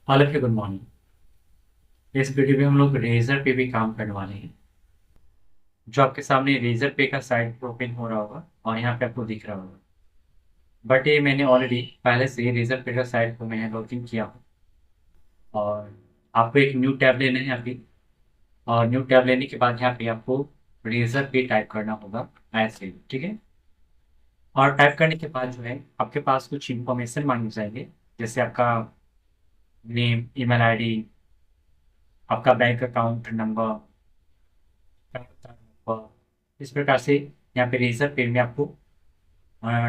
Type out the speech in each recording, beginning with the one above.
Hello good morning. इस video में हम लोग रेजर पे भी काम करने वाले हैं। जो आपके सामने रेजर पे का साइट ओपन हो रहा होगा और यहाँ पे आपको दिख रहा होगा। बट ये मैंने ऑलरेडी पहले से रेजर पे का साइट को मैंने लॉगिन किया हूँ। और आपको एक न्यू टैब लेना है अभी। और न्यू टैब लेने के बाद यहाँ पे आपको रेजर पे टाइप करना होगा ऐसे, ठीक है। और टाइप करने के बाद जो है आपके पास कुछ इंफॉर्मेशन मांगे जाएंगे, जैसे आपका नेम, ईमेल आईडी, आपका बैंक अकाउंट नंबर, इस प्रकार से यहाँ पे रेजर पे में आपको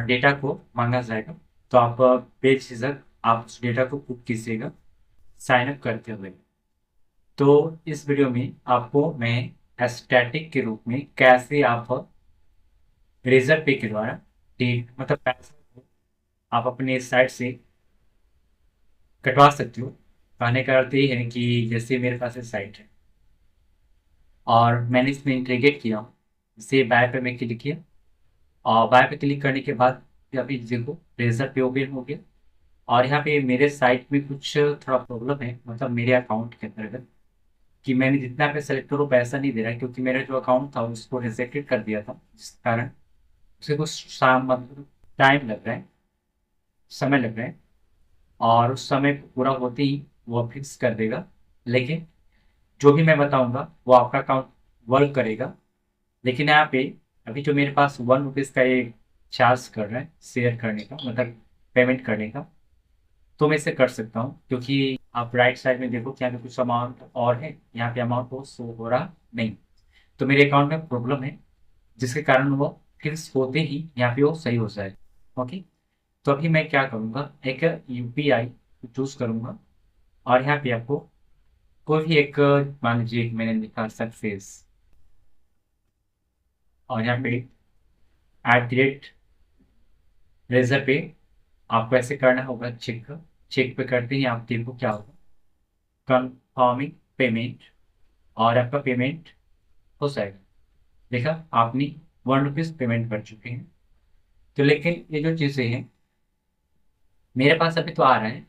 डेटा को मांगा जाएगा। तो आप बेझिझक आप उस डेटा को पुट कीजिएगा साइन अप करते हुए। तो इस वीडियो में आपको मैं स्टैटिक के रूप में कैसे आप रेजर पे के द्वारा मतलब पैसा को आप अपने साइट से कटवा सकते हो। कहने का अर्थ ये है कि जैसे मेरे पास एक साइट है और मैंने इसमें इंटीग्रेट किया हूँ, इसे बाय पे मैं क्लिक किया और बाय पे क्लिक करने के बाद अभी देखो रेजर पे ओपन हो गया। और यहाँ पे मेरे साइट में कुछ थोड़ा प्रॉब्लम है, मतलब मेरे अकाउंट के अंतर्गत कि मैंने जितना पे सेलेक्ट करो पैसा नहीं दे रहा है, क्योंकि मेरा जो अकाउंट था उसको रिजेक्टेड कर दिया था, जिस कारण उसे कुछ शाम मतलब टाइम लग रहा है, समय लग रहा है। और उस समय पूरा होते ही वो फिक्स कर देगा। लेकिन जो भी मैं बताऊंगा वो आपका अकाउंट वर्क करेगा। लेकिन यहाँ पे अभी जो मेरे पास 1 रुपीज़ का एक चार्ज कर रहा है शेयर करने का, मतलब पेमेंट करने का, तो मैं इसे कर सकता हूँ, क्योंकि आप राइट साइड में देखो कि यहाँ पे कुछ अमाउंट और है, यहाँ पे अमाउंट वो शो हो रहा नहीं। तो मेरे अकाउंट में प्रॉब्लम है, जिसके कारण वो फिक्स होते ही यहाँ पे वो सही हो जाए। ओके। तो अभी मैं क्या करूँगा, एक यूपीआई चूज करूँगा और यहाँ पे आपको कोई भी एक मान लीजिए कि मैंने लिखा सक्सेस, और यहाँ पे @ रेजर पे आपको ऐसे करना होगा चेक। चेक पे करते ही आप देखो क्या होगा, कंफर्मिंग पेमेंट, और आपका पेमेंट हो जाएगा। देखा आपने 1 रुपीज़ पेमेंट कर चुके हैं। तो लेकिन ये जो चीज़ें हैं मेरे पास अभी तो आ रहा है,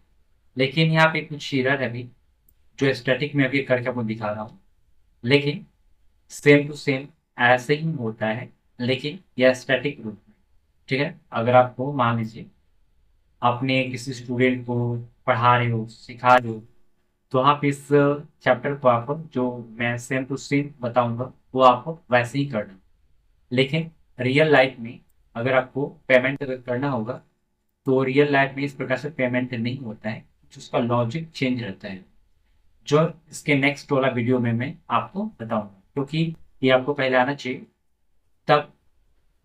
लेकिन यहाँ पे कुछ एरर है अभी, जो स्टैटिक में अभी करके आपको दिखा रहा हूँ। लेकिन सेम टू सेम ऐसे ही होता है, लेकिन यह स्टैटिक रूप में, ठीक है। अगर आपको मान लीजिए आपने किसी स्टूडेंट को पढ़ा रहे हो, सिखा रहे हो, तो आप इस चैप्टर को आप जो मैं सेम टू सेम बताऊंगा वो आपको वैसे ही करना। लेकिन रियल लाइफ में अगर आपको पेमेंट अगर करना होगा, तो रियल लाइफ में इस प्रकार से पेमेंट नहीं होता है, कुछ उसका लॉजिक चेंज रहता है, जो इसके नेक्स्ट वाला वीडियो में मैं आपको बताऊंगा, क्योंकि ये आपको पहले आना चाहिए। तब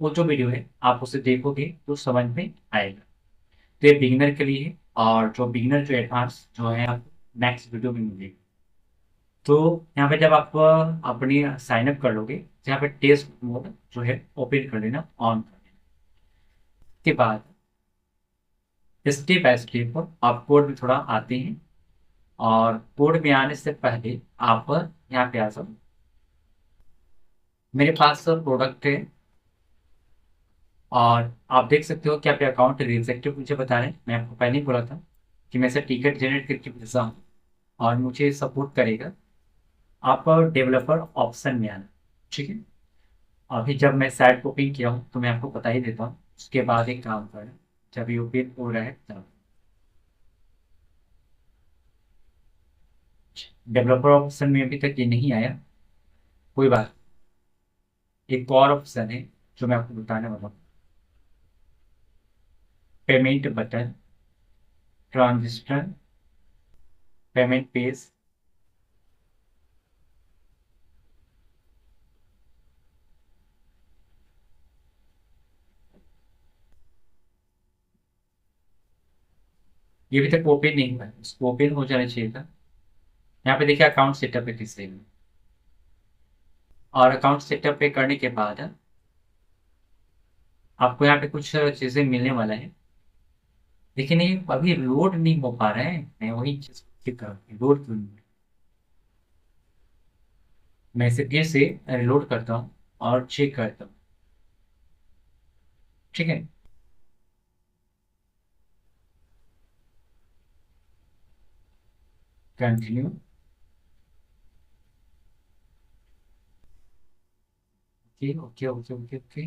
वो जो वीडियो है आप उसे देखोगे तो समझ में आएगा। तो ये बिगिनर के लिए है, और जो बिगिनर जो एडवांस जो है आपको नेक्स्ट वीडियो में मिलेगा। तो यहाँ पे जब आप अपनी साइन अप कर लोगे, तो यहाँ पे टेस्ट मोड जो है ओपन कर लेना, ऑन कर लेना। के बाद स्टेप बाय स्टेप आप कोड में थोड़ा आते हैं, और कोड में आने से पहले आप यहाँ पे आ जाओ। मेरे पास प्रोडक्ट है, और आप देख सकते हो कि आपके अकाउंट रिजेक्टेड मुझे बता रहे हैं। मैं आपको पहले ही बोला था कि मैं इसे टिकट जनरेट करके भेजा हूँ और मुझे सपोर्ट करेगा। आप डेवलपर ऑप्शन में आना, ठीक है। अभी जब मैं साइट को पिन किया हूँ तो मैं आपको बता ही देता हूँ, उसके बाद एक काम करें। जब ये ओपन हो रहा है तब डेवलपर ऑप्शन में अभी तक ये नहीं आया, कोई बात। एक और ऑप्शन है जो मैं आपको बताने वाला हूँ, payment button, transistor, payment page. ये अभी तक ओपन नहीं हुआ है, उसको ओपन हो जाना चाहिए था। यहाँ पे देखिए अकाउंट सेटअप पे किस में, और अकाउंट सेटअप पे करने के बाद आपको यहाँ पे कुछ चीजें मिलने वाला है। लेकिन ये अभी लोड नहीं हो पा रहा है, मैं वही चीज चेक कर रहा हूँ, लोड क्यों नहीं हो रहा है। मैं इसे फिर से रिलोड करता हूँ और चेक करता हूँ, ठीक है। Continue. Okay okay okay okay okay.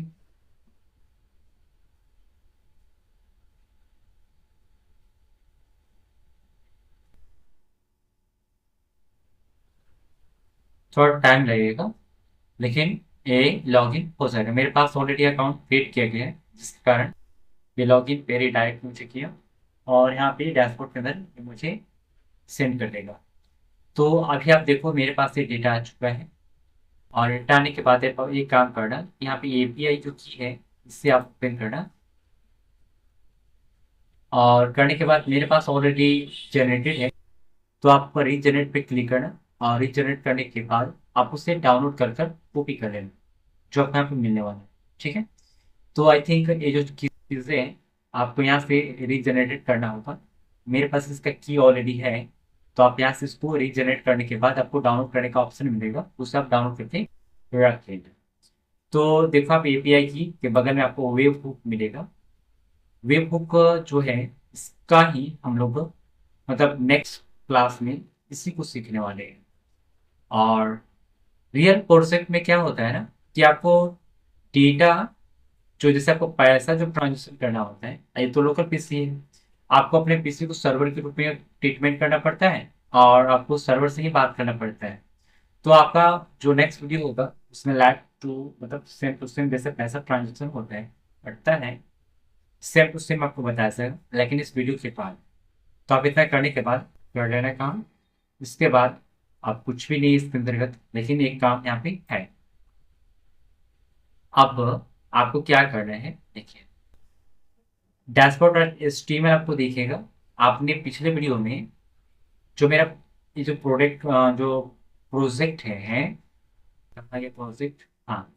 थोड़ा टाइम लगेगा, लेकिन ये लॉगिन हो जाएगा। मेरे पास ऑलरेडी अकाउंट क्रिएट किया गया है, जिसके कारण ये लॉगिन मेरी डायरेक्ट मुझे किया, और यहाँ पे डैशबोर्ड के अंदर ये मुझे सेंड कर देगा। तो अभी आप देखो मेरे पास ये डेटा आ चुका है, और डेटा आने के बाद एक काम करना, यहाँ पे एपीआई जो की है इससे आप ओपन करना, और करने के बाद मेरे पास ऑलरेडी जनरेटेड है, तो आप रीजनरेट पे क्लिक करना, और रीजनरेट करने के बाद आप उसे डाउनलोड कर कर कॉपी कर लेना, जो अपने आप को मिलने वाला है। ठीक है, तो आई थिंक ये जो चीज़ें हैं आपको यहाँ से रीजनरेट करना होगा। मेरे पास इसका की ऑलरेडी है, तो आप यहाँ से इसको रीजनरेट करने के बाद आपको डाउनलोड करने का ऑप्शन मिलेगा, उसे आप डाउनलोड करके रख लेंगे। तो देखो आप एपीआई की के बगल में आपको वेब हुक मिलेगा। वेब हुक जो है इसका ही हम लोग मतलब नेक्स्ट क्लास में इसी को सीखने वाले हैं। और रियल प्रोजेक्ट में क्या होता है ना, कि आपको डेटा जो जैसे आपको पैसा जो ट्रांजेक्शन करना होता है, ये तो लोकल पीसी है, आपको अपने पीसी को सर्वर के रूप में ट्रीटमेंट करना पड़ता है, और आपको सर्वर से ही बात करना पड़ता है। तो आपका जो नेक्स्ट वीडियो होगा उसमें लाइव टू मतलब सेम टू सेम जैसे पैसा ट्रांजेक्शन होता है बढ़ता है, सेम टू सेम आपको बताया जाएगा, लेकिन इस वीडियो के बाद। तो आप इतना करने के बाद कर लेना काम। इसके बाद आप कुछ भी नहीं इसके अंतर्गत, लेकिन एक काम यहाँ पे है। अब आपको क्या करना है देखिए, डैशबोर्ड डॉट एचटीएमएल आपको दिखेगा। आपने पिछले वीडियो में जो मेरा ये जो प्रोडक्ट जो प्रोजेक्ट है कहाँ ये प्रोजेक्ट, हाँ,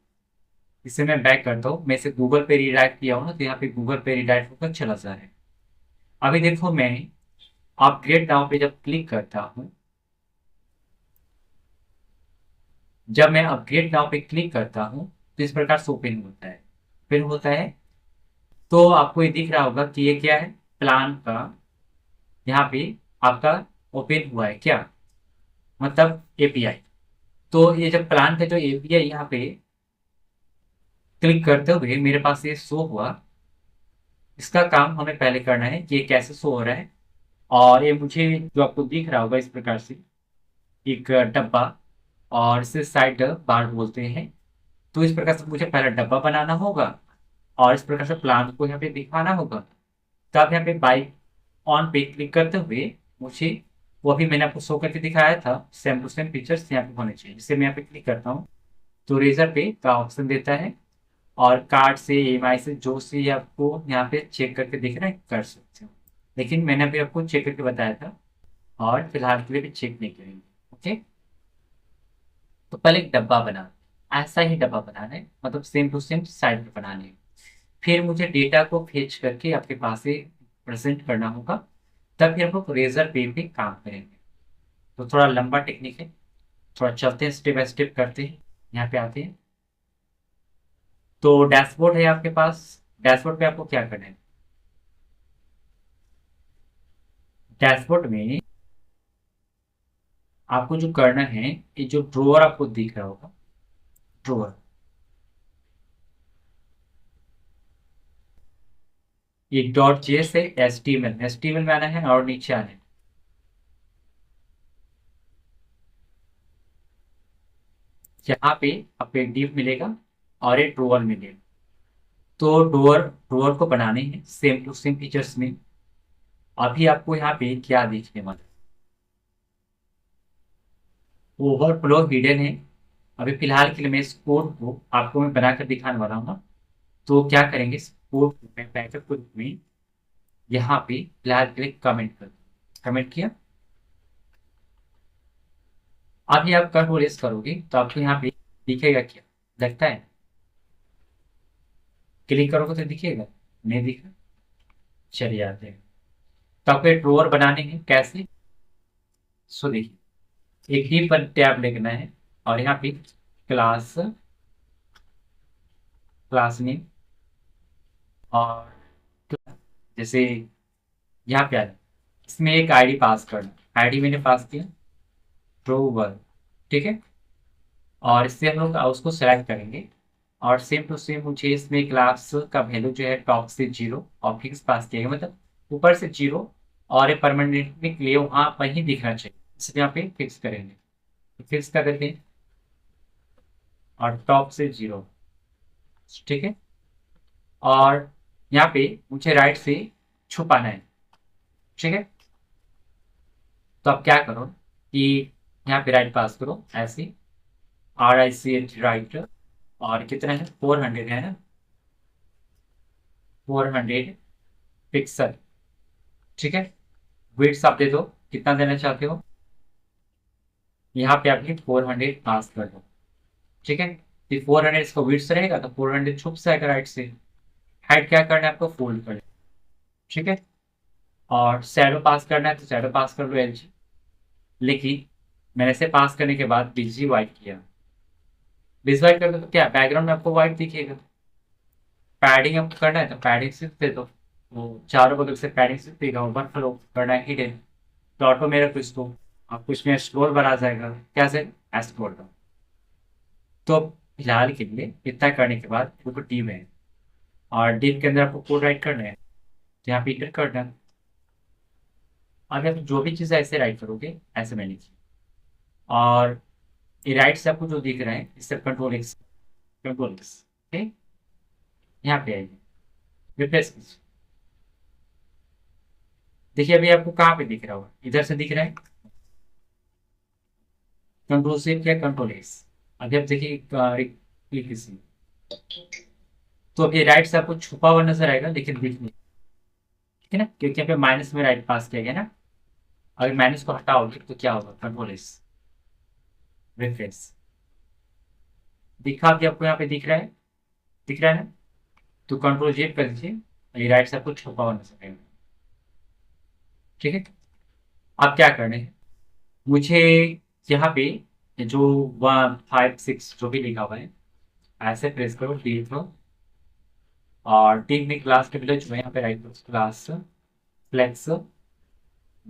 इसे मैं बैक करता हूँ, मैं इसे गूगल पे रिडायरेक्ट किया हूँ ना, तो यहाँ पे गूगल पे रिडायरेक्ट होकर चला जा रहा है। अभी देखो मैं अपग्रेड नाउ पे जब क्लिक करता हूँ, जब मैं अपग्रेड नाउ पे क्लिक करता हूँ तो इस प्रकार से ओपन होता है। फिर होता है तो आपको ये दिख रहा होगा कि ये क्या है, प्लान का यहाँ पे आपका ओपन हुआ है क्या, मतलब एपीआई। तो ये जब प्लान का जो एपीआई यहाँ पे क्लिक करते हुए मेरे पास ये शो हुआ, इसका काम हमें पहले करना है कि ये कैसे शो हो रहा है। और ये मुझे जो आपको दिख रहा होगा इस प्रकार से एक डब्बा, और इसे साइड बार बोलते हैं। तो इस प्रकार से मुझे पहले डब्बा बनाना होगा, और इस प्रकार से प्लान को यहाँ पे दिखाना होगा। तो आप यहाँ पे बाइक ऑन पे क्लिक करते हुए मुझे वो अभी मैंने आपको शो करके दिखाया था सेम टू सेम फीचर्स यहाँ पे होने चाहिए। जिससे मैं यहाँ पे क्लिक करता हूँ तो रेजर पे का ऑप्शन देता है, और कार्ड से ईएमआई से जो से आपको यहाँ पे चेक करके देख रहे हैं कर सकते हो, लेकिन मैंने अभी आपको चेक करके बताया था, और फिलहाल के लिए भी चेक नहीं करेंगे। ओके, तो पहले एक डब्बा बना, ऐसा ही डब्बा बनाना है, मतलब सेम टू सेम साइड में बनाने है। फिर मुझे डेटा को फेच करके आपके पास से प्रेजेंट करना होगा, तब फिर हम लोग रेजर पे काम करेंगे। तो थोड़ा लंबा टेक्निक है, थोड़ा चलते हैं, स्टेप बाय स्टेप करते हैं। यहाँ पे आते हैं तो डैशबोर्ड है आपके पास। डैशबोर्ड पे आपको क्या करना है, डैशबोर्ड में आपको जो करना है, ये जो ड्रॉअर आपको दिख रहा होगा, ड्रॉअर, ये डॉट जेएस है, एच टी एम एल में आना है और नीचे आना है। यहाँ पे आपको एक डिव मिलेगा और एक ड्रॉअर मिलेगा। तो ड्रॉअर ड्रॉअर को बनाने हैं सेम टू सेम फीचर्स में। अभी आपको यहाँ पे क्या देखने वाला है, ओवरफ्लो हिडन है। अभी फिलहाल के लिए मैं इस कोड को आपको मैं बनाकर दिखाने वाला हूँ ना। तो क्या करेंगे, इस कोड को मैं बैकअप के रूप में यहाँ पे फिलहाल के लिए कमेंट किया। अभी आप कंट्रोल एस करोगे तो आपको यहाँ पे दिखेगा क्या, लगता है क्लिक करोगे तो दिखेगा, नहीं दिखा, चलिए आते हैं। तो आपको एक ड्रॉअर बनाने हैं कैसे, सो देखिए, एक ही पर टैब लिखना है, और यहाँ पे क्लास क्लास नेम, और जैसे यहाँ पे आ जाए, इसमें एक आईडी पास करना, आईडी मैंने पास किया ड्रोवर, ठीक है। और इससे हम लोग उसको सेलेक्ट करेंगे और सेम टू सेम मुझे इसमें क्लास का वैल्यू जो है टॉप से 0 और फिक्स पास किया गया, मतलब ऊपर से 0 और ये परमानेंटली के लिए वहाँ पर ही दिखना चाहिए, इसलिए यहाँ पे फिक्स करेंगे। तो फिक्स कर देते हैं और टॉप से 0, ठीक है। और यहाँ पे मुझे राइट से छुपाना है, ठीक है। तो आप क्या करो कि यहाँ पे राइट पास करो ऐसे, RICH राइट, और कितना है 400 है ना, 400 पिक्सल, ठीक है। विड्थ आप दे दो, कितना देना चाहते हो, यहाँ पे आप 400 पास कर दो, ठीक है। तो 400 इसका विड्थ रहेगा तो 400 छुप जाएगा राइट से। हाइट क्या करना है आपको, फोल्ड कर, ठीक है। और शैडो पास करना है तो शैडो पास कर लो LG, लेकिन मैंने इसे पास करने के बाद बीजी वाइट किया, बीज वाइट कर दो तो क्या बैकग्राउंड में आपको वाइट दिखेगा। पैडिंग आपको करना है तो पैडिंग सिर्फ दे दो, वो चारों बगल से पैडिंग सिर्फ देगा, ओवरफ्लो करना है हिडन, तो ऑटो मेरा कुछ तो आपको इसमें स्क्रोल बार आ जाएगा, कैसे स्क्रोल डाउन। तो फिलहाल के लिए इतना करने के बाद आपको टीम है और टीम के अंदर आपको कोड राइट करना है, तो यहाँ पे इंटर करना है। अगर आप जो भी चीज़ ऐसे राइट करोगे ऐसे मैनेज, और ये राइट से आपको जो दिख रहा है इससे कंट्रोल X, ठीक, यहाँ पे आइए, रिफ्रेश कीजिए, देखिए अभी आपको कहाँ पे दिख रहा होगा, इधर से दिख रहा है, कंट्रोल से क्या कंट्रोल X। अभी आप देखिए क्लिक कीजिए, तो अभी राइट से आपको छुपा हुआ नजर आएगा लेकिन दिख नहीं, ठीक है ना, क्योंकि यहाँ पे माइनस में राइट पास किया गया ना। अगर माइनस को हटाओगे तो क्या होगा, कंट्रोल S, रिफ्रेश, दिखा कि आपको यहाँ पे दिख रहा है, दिख रहा है ना, तो कंट्रोल Z कर दीजिए, ये राइट से आपको छुपा हुआ नजर आएगा, ठीक है। अब क्या करना है मुझे, यहाँ पे जो 156 जो भी लिखा हुआ है ऐसे प्रेस करो, डिलीट करो, और टीम में क्लास के जो है यहाँ पे write class flex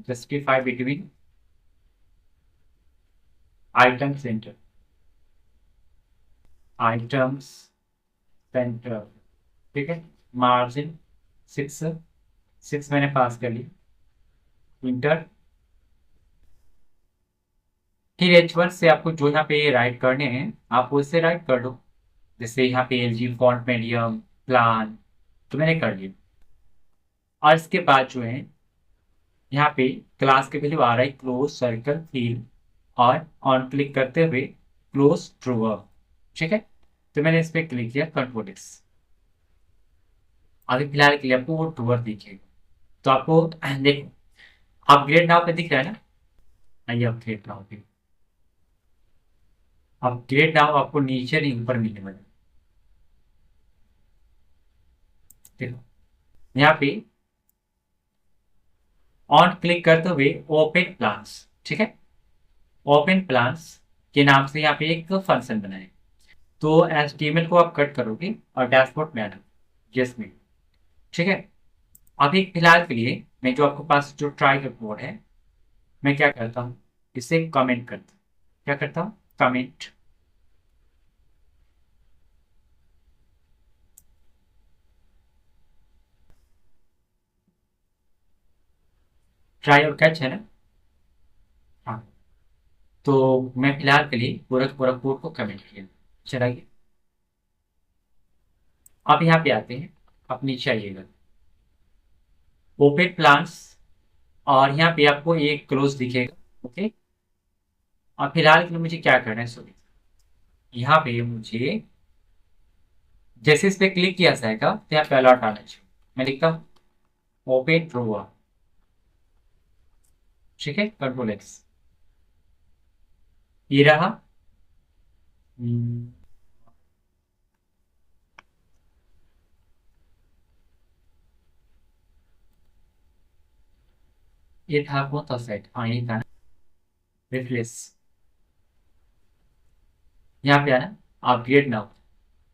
justify between item center, items center, ठीक है। मार्जिन 6 मैंने पास कर ली, इंटर। फिर H1 से आपको जो यहाँ पे राइट करने हैं आप उससे राइट कर दो, जैसे यहाँ पे LG फॉन्ट मीडियम प्लान, तो मैंने कर लिया। और इसके बाद जो है यहाँ पे क्लास के वैल्यू आ रहा है क्लोज सर्कल फील, और ऑन क्लिक करते हुए क्लोज ड्रॉवर, ठीक है। तो मैंने इस पर क्लिक किया, कंट्रोल X। अभी फिलहाल के लिए आपको वो ड्रॉवर दिखेगा, तो आपको देखो अपग्रेड नाउ पे दिख रहा है ना, आइए अपग्रेड नाउ पे, अपग्रेड नाउ आपको नीचे नहीं ऊपर मिलने वाला, देखो यहाँ पे ऑन क्लिक करते हुए ओपन प्लान्स, ठीक है। ओपन प्लान्स के नाम से यहाँ पे एक फंक्शन बनाए, तो HTML को आप कट करोगे और डैशबोर्ड में आना, यस में, ठीक है। अभी फिलहाल के लिए मैं जो आपके पास जो ट्राई का कोड है, मैं क्या करता हूँ इसे कमेंट करता हूँ, क्या करता हूँ कमेंट, ट्राई और कैच है ना, हाँ। तो मैं फिलहाल के लिए पूरा पूरा कोड को कमेंट किया, चलाइए। अब यहाँ पे आते हैं, आप नीचे आइएगा, ओपन प्लान्स, और यहाँ पे आपको एक क्लोज दिखेगा, ओके। और फिलहाल के लिए मुझे क्या करना है, सॉरी, यहाँ पे मुझे जैसे इस पे क्लिक किया जाएगा तो यहाँ पे अलर्ट आना चाहिए, मैं लिखता हूँ ओपन ड्रॉवर, ठीक है, कंट्रोल X, ये रहा। हम्म, ये था कौन सा सेट, हाँ ये था ना, रिफ्रेश, यहाँ पे आना, अपग्रेड नाउ,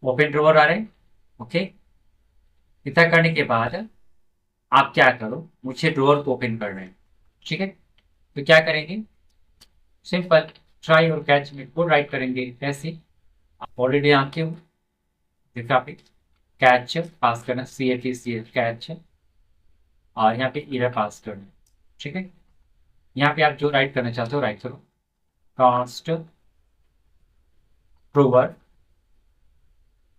ओपन ड्रॉवर आ रहे हैं, ओके। इतना करने के बाद आप क्या करो, मुझे ड्रॉवर को ओपन करना है, ठीक है। तो क्या करेंगे, सिंपल ट्राई और कैच में कोड राइट करेंगे। कैसे, आप ऑलरेडी जानते हो, देखो आप कैच पास करना, CAT कैच, और यहाँ पे इरर पास करना। ठीक है, यहाँ पे आप जो राइट करना चाहते हो राइट करो। Const prover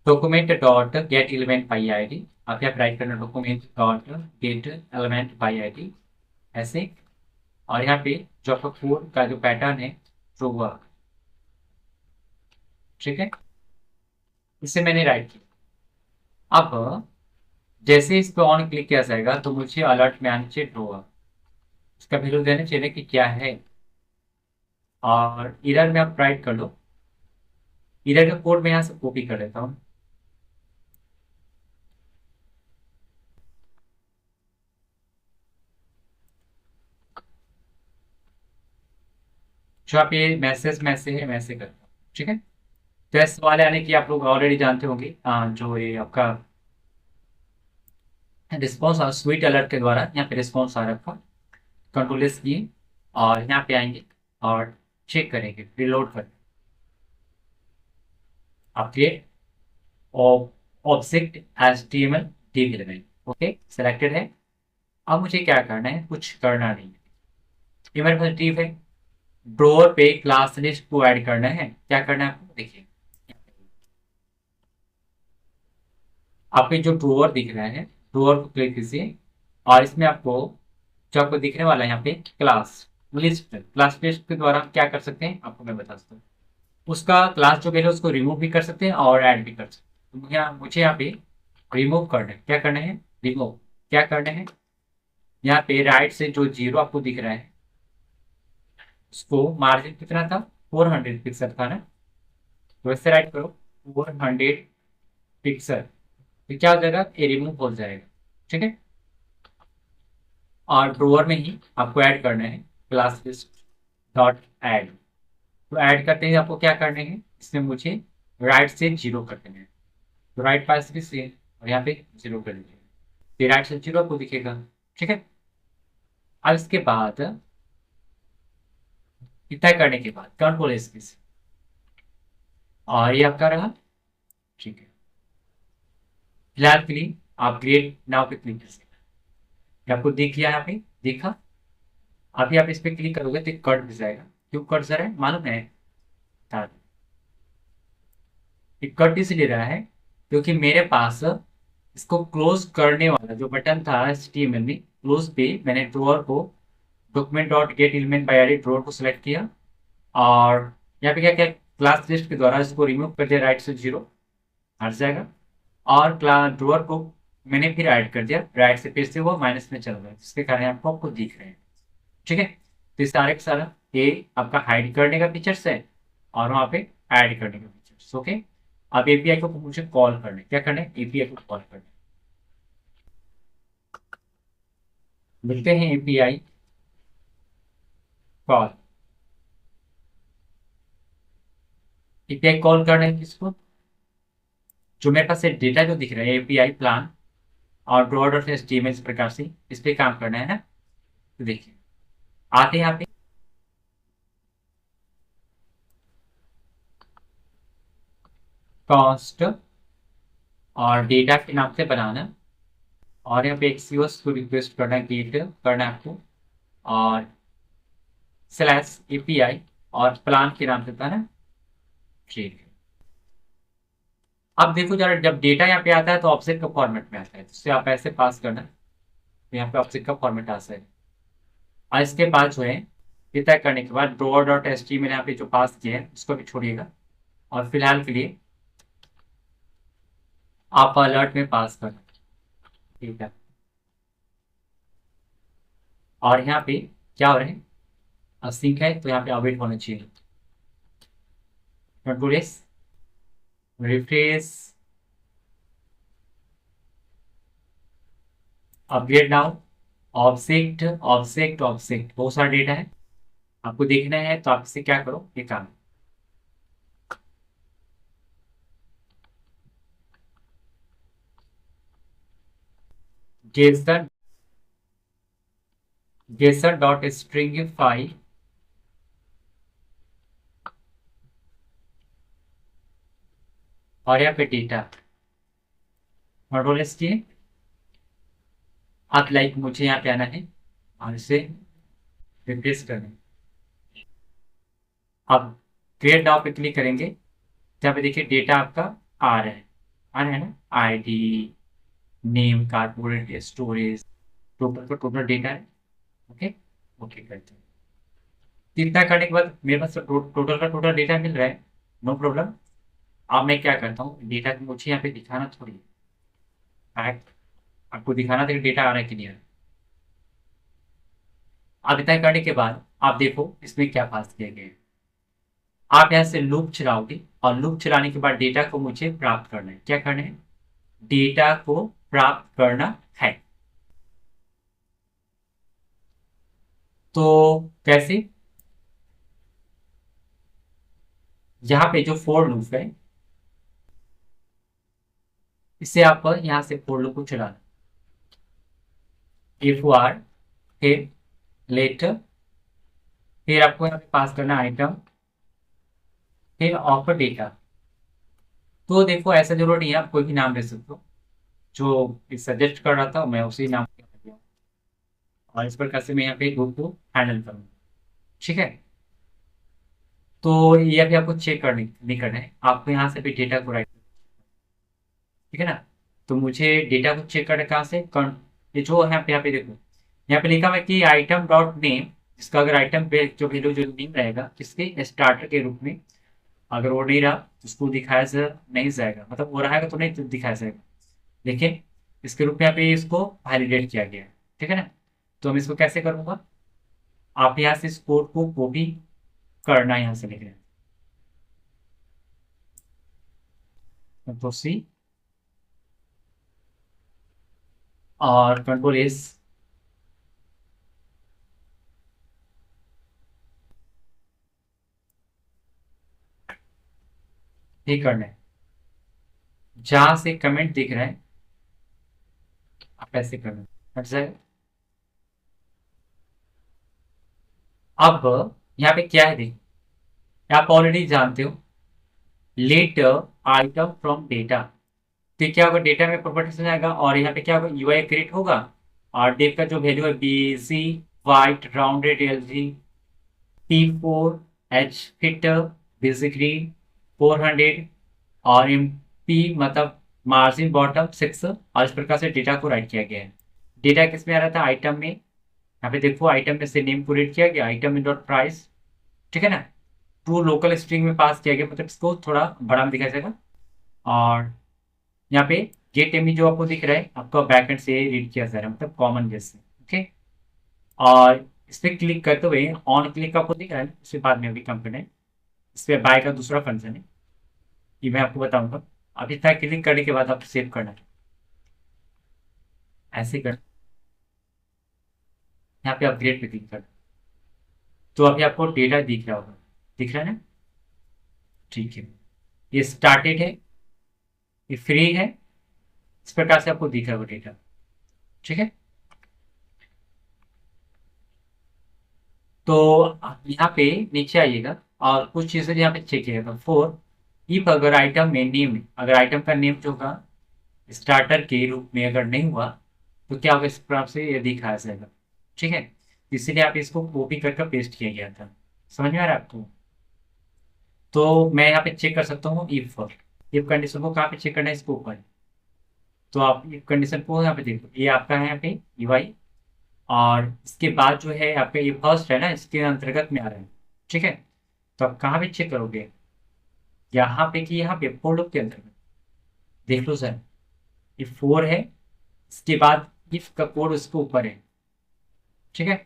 document dot get element by ID, आप यहाँ राइट करना document dot get element by ID ऐसे। और यहाँ पे जो आपका कोड का जो पैटर्न है प्रोवर, ठीक है, इसे मैंने राइट किया। अब जैसे इस पे ऑन क्लिक किया जाएगा तो मुझे अलर्ट में आना चाहिए ड्रॉवर, उसका वैल्यू देना चाहिए कि क्या है। और इरर में आप राइट कर लो, इरर का कोड मैं यहाँ से कॉपी कर लेता हूँ। जो आप ये मैसेज मैसेज है मैसेज करता हूँ, ठीक है। तो ऐसे वाले आने की आप लोग ऑलरेडी जानते होंगे, जो ये आपका रिस्पॉन्स और स्वीट अलर्ट के द्वारा यहाँ पे रिस्पॉन्स आ रखा, कंट्रोल एस किए और यहाँ पे आएंगे और चेक करेंगे, रिलोड करें। आप create object HTML div element, okay selected है। अब मुझे क्या करना है, कुछ करना नहीं है, ये मेरे पास div है। ड्रॉअर पे क्लास लिस्ट को ऐड करना है, क्या करना है आपको देखिए, आपके जो ड्रॉअर दिख रहा है ड्रॉअर को क्लिक कीजिए और इसमें आपको जो आपको दिखने वाला है यहाँ पे क्लास लिस्ट के द्वारा हम क्या कर सकते हैं आपको मैं बता सकता हूँ। उसका क्लास जो पहले उसको रिमूव भी कर सकते हैं और ऐड भी कर सकते हैं। तो मुझे यहाँ पे रिमूव करना है, क्या करना है, रिमूव क्या करना है, यहाँ पे राइट से जो जीरो आपको दिख रहा है उसको मार्जिन कितना था, 400 पिक्सल था ना, तो वैसे राइट करो 400 पिक्सल, तो क्या हो जाएगा, ये रिमूव हो जाएगा। ठीक है, और ड्रॉअर में ही आपको ऐड करना है क्लास लिस्ट डॉट ऐड। तो ऐड करते ही आपको क्या करने हैं, इसमें मुझे राइट से जीरो कर देना है, तो राइट पास भी सेम और यहाँ पे जीरो कर दीजिए, फिर राइट से जीरो आपको दिखेगा। ठीक है, अब इसके बाद इतना करने के बाद कंट्रोल एस की से, और ये आपका रहा। ठीक है, फिलहाल के लिए आप क्रिएट नाउ पे क्लिक कीजिए, आपको दिख गया यहाँ पे, देखा। अभी आप इस पे क्लिक करोगे तो कट दिख जाएगा, क्यों कट जा रहा है मालूम है, बता दूं। ये कट इसलिए रहा है क्योंकि मेरे पास इसको क्लोज करने वाला जो बटन था HTML में, क्लोज पे मैंने ड्रॉअर को document dot get element by ID drawer को सिलेक्ट किया और यहाँ पे क्या क्या क्लास लिस्ट के द्वारा इसको रिमूव कर दिया, राइट से जीरो हट जाएगा। और क्लास ड्रॉअर को मैंने फिर ऐड कर दिया, राइट से फिर से वो माइनस में चल रहा है, जिसके कारण आपको दिख रहे हैं। ठीक है, तो इस सारे का सारा ये आपका हाइड करने का फीचर्स है और वहां पे ऐड करने का फीचर्स। ओके, अब एपीआई को मुझे कॉल करना है, क्या करना है, एपीआई को कॉल करना है। मिलते हैं एपीआई कॉल। एपीआई कॉल करना है किसको, जो मेरे पास डेटा जो दिख रहा है एपीआई प्लान और ड्रॉ डॉट एचटीएमएल इस प्रकार से इस पे काम करना है ना। तो देखिए आते हैं यहाँ पे कॉस्ट और डेटा के नाम से बनाना, और यहाँ पे एक्सीओस को रिक्वेस्ट करना है, गेट करना है आपको, और स्लैश एपीआई और प्लान के नाम से था ना। ठीक है, अब देखो जरा, जब डेटा यहाँ पे आता है तो ऑब्जेक्ट का फॉर्मेट में आता है, जिससे आप ऐसे पास करना, तो यहाँ पे ऑब्जेक्ट का फॉर्मेट आता है। और इसके बाद जो है ये तय करने के बाद ड्रॉ डॉट एस टी मैंने यहाँ पे जो पास किया है उसको भी छोड़िएगा, और फिलहाल के लिए आप अलर्ट में पास करना। ठीक है, और यहाँ पे क्या हो रहा है, सिंक है तो यहाँ पे अवेट होना चाहिए। Control S, refresh, upgrade now, object object object, बहुत सारा डेटा है आपको देखना है, तो आप इसे क्या करो, ये काम गेट्स द गेसर डॉट स्ट्रिंगिफाई और यहाँ पे डेटा कंट्रोल एस किए। आप लाइक मुझे यहाँ पे आना है और इसे रिप्लेस करें। अब क्रिएट नाउ पे क्लिक करेंगे तो यहाँ पे देखिए डेटा आपका आ रहा है, ना ID, name, corporate, storage, total का टोटल डेटा है। ओके, ओके करते हैं। इतना करने के बाद मेरे पास टोटल का टोटल डेटा मिल रहा है, नो प्रॉब्लम। अब मैं क्या करता हूँ, डेटा मुझे यहाँ पे दिखाना थोड़ी है, आपको दिखाना था कि डेटा आ रहा है कि नहीं आ रहा है। अब इतना करने के बाद आप देखो इसमें क्या पास किया गया है। आप यहाँ से लूप चलाओगे और लूप चलाने के बाद डेटा को मुझे प्राप्त करना है। क्या करना है, डेटा को प्राप्त करना है। तो कैसे, यहाँ पे जो फोर लूप है इसे आप यहाँ से फोर लूप को चलाना। इफ वर, फिर लेटर, फिर आपको यहाँ पे पास करना आइटम, फिर ऑफर डेटा। तो देखो ऐसा जरूरी नहीं है, आप कोई भी नाम दे सकते हो। जो सजेस्ट कर रहा था मैं उसी नाम पे कर दिया। और इस प्रकार से मैं यहाँ पे ग्रुप को हैंडल करूँगा। ठीक है, तो ये अभी आपको चेक करने नहीं करना है, आपको यहाँ से भी डेटा को राइट, ठीक है ना। तो मुझे डेटा को चेक करना कहाँ से, ये जो है यहाँ पे देखो, यहाँ पे लिखा हुआ है कि आइटम डॉट नेम, इसका अगर आइटम पे जो वैल्यू जो नेम रहेगा किसके स्टार्टर के रूप में, अगर वो नहीं रहा तो उसको दिखाया नहीं जाएगा, मतलब वो रहेगा तो नहीं तो दिखाया जाएगा, लेकिन इसके रूप में यहाँ पे इसको वैलिडेट किया गया है। ठीक है ना, तो हम इसको कैसे करूंगा, आप यहाँ से इस कोड को कॉपी करना, यहाँ से लिख रहे हैं तो सी और कंट्रोल एस, ये करना है। जहां से कमेंट दिख रहा है आप ऐसे करना है, हट जाएगा। अब यहाँ पे क्या है देखिए, आप ऑलरेडी जानते हो लेट आइटम फ्रॉम डेटा। तो क्या होगा, डेटा में प्रॉपर्टीज में जाएगा और यहाँ पे क्या होगा, यूआई क्रिएट होगा और डेट का जो वैल्यू है B C white rounded L G P4H fit basically 400 और एम पी मतलब मार्जिन बॉटम 6, और इस प्रकार से डेटा को राइट किया गया है। डेटा किस में आ रहा था, आइटम में। यहाँ पे देखो आइटम में से नेम को रीड किया गया, आइटम में डॉट प्राइस, ठीक है ना। टू लोकल स्ट्रिंग में पास किया गया, मतलब इसको थोड़ा बड़ा में दिखाया जाएगा। और यहाँ पे गेट एमी जो आपको दिख रहा है आपका बैकएंड से रीड किया जा रहा है, मतलब कॉमन जैसे। ओके, और इस पे क्लिक करते हुए ऑन क्लिक आपको दिख रहा है, इसके बाद में अभी कंप्लीट है। इस पे बाय का दूसरा फंक्शन है, ये मैं आपको बताऊंगा। अभी तक क्लिक करने के बाद आपको सेव करना है, ऐसे कर, यहाँ पे अपग्रेड पे क्लिक कर, तो अभी आपको डेटा दिख रहा होगा, दिख रहा है ना। ठीक है, ये स्टार्टेड है, ये फ्री है, इस प्रकार से आपको दिख रहा होगा डेटा। ठीक है, तो आप यहाँ पे नीचे आइएगा और कुछ चीजें यहाँ पे चेक किएगा। फोर, इफ अगर आइटम में नेम, अगर आइटम का नेम जो होगा स्टार्टर के रूप में अगर नहीं हुआ तो क्या होगा, इस प्रकार से ये दिखाया जाएगा। ठीक है, इसीलिए आप इसको कॉपी करके पेस्ट किया गया था। समझ में आ रहा है आपको। तो मैं यहाँ पे चेक कर सकता हूँ इफ, इफ कंडीशन को कहाँ पे चेक करना है, इसको ऊपर। तो आप इफ कंडीशन को यहाँ पे देखो, ये आपका है यहाँ पे यूआई, और इसके बाद जो है आपका ये फर्स्ट है ना, इसके अंतर्गत में आ रहा है। ठीक है, तो आप कहाँ पे चेक करोगे, यहाँ पे कि यहाँ पे फोर लूप के अंतर्गत। देख लो सर, ये फोर है, इसके बाद इफ का कोड उसके ऊपर है। ठीक है,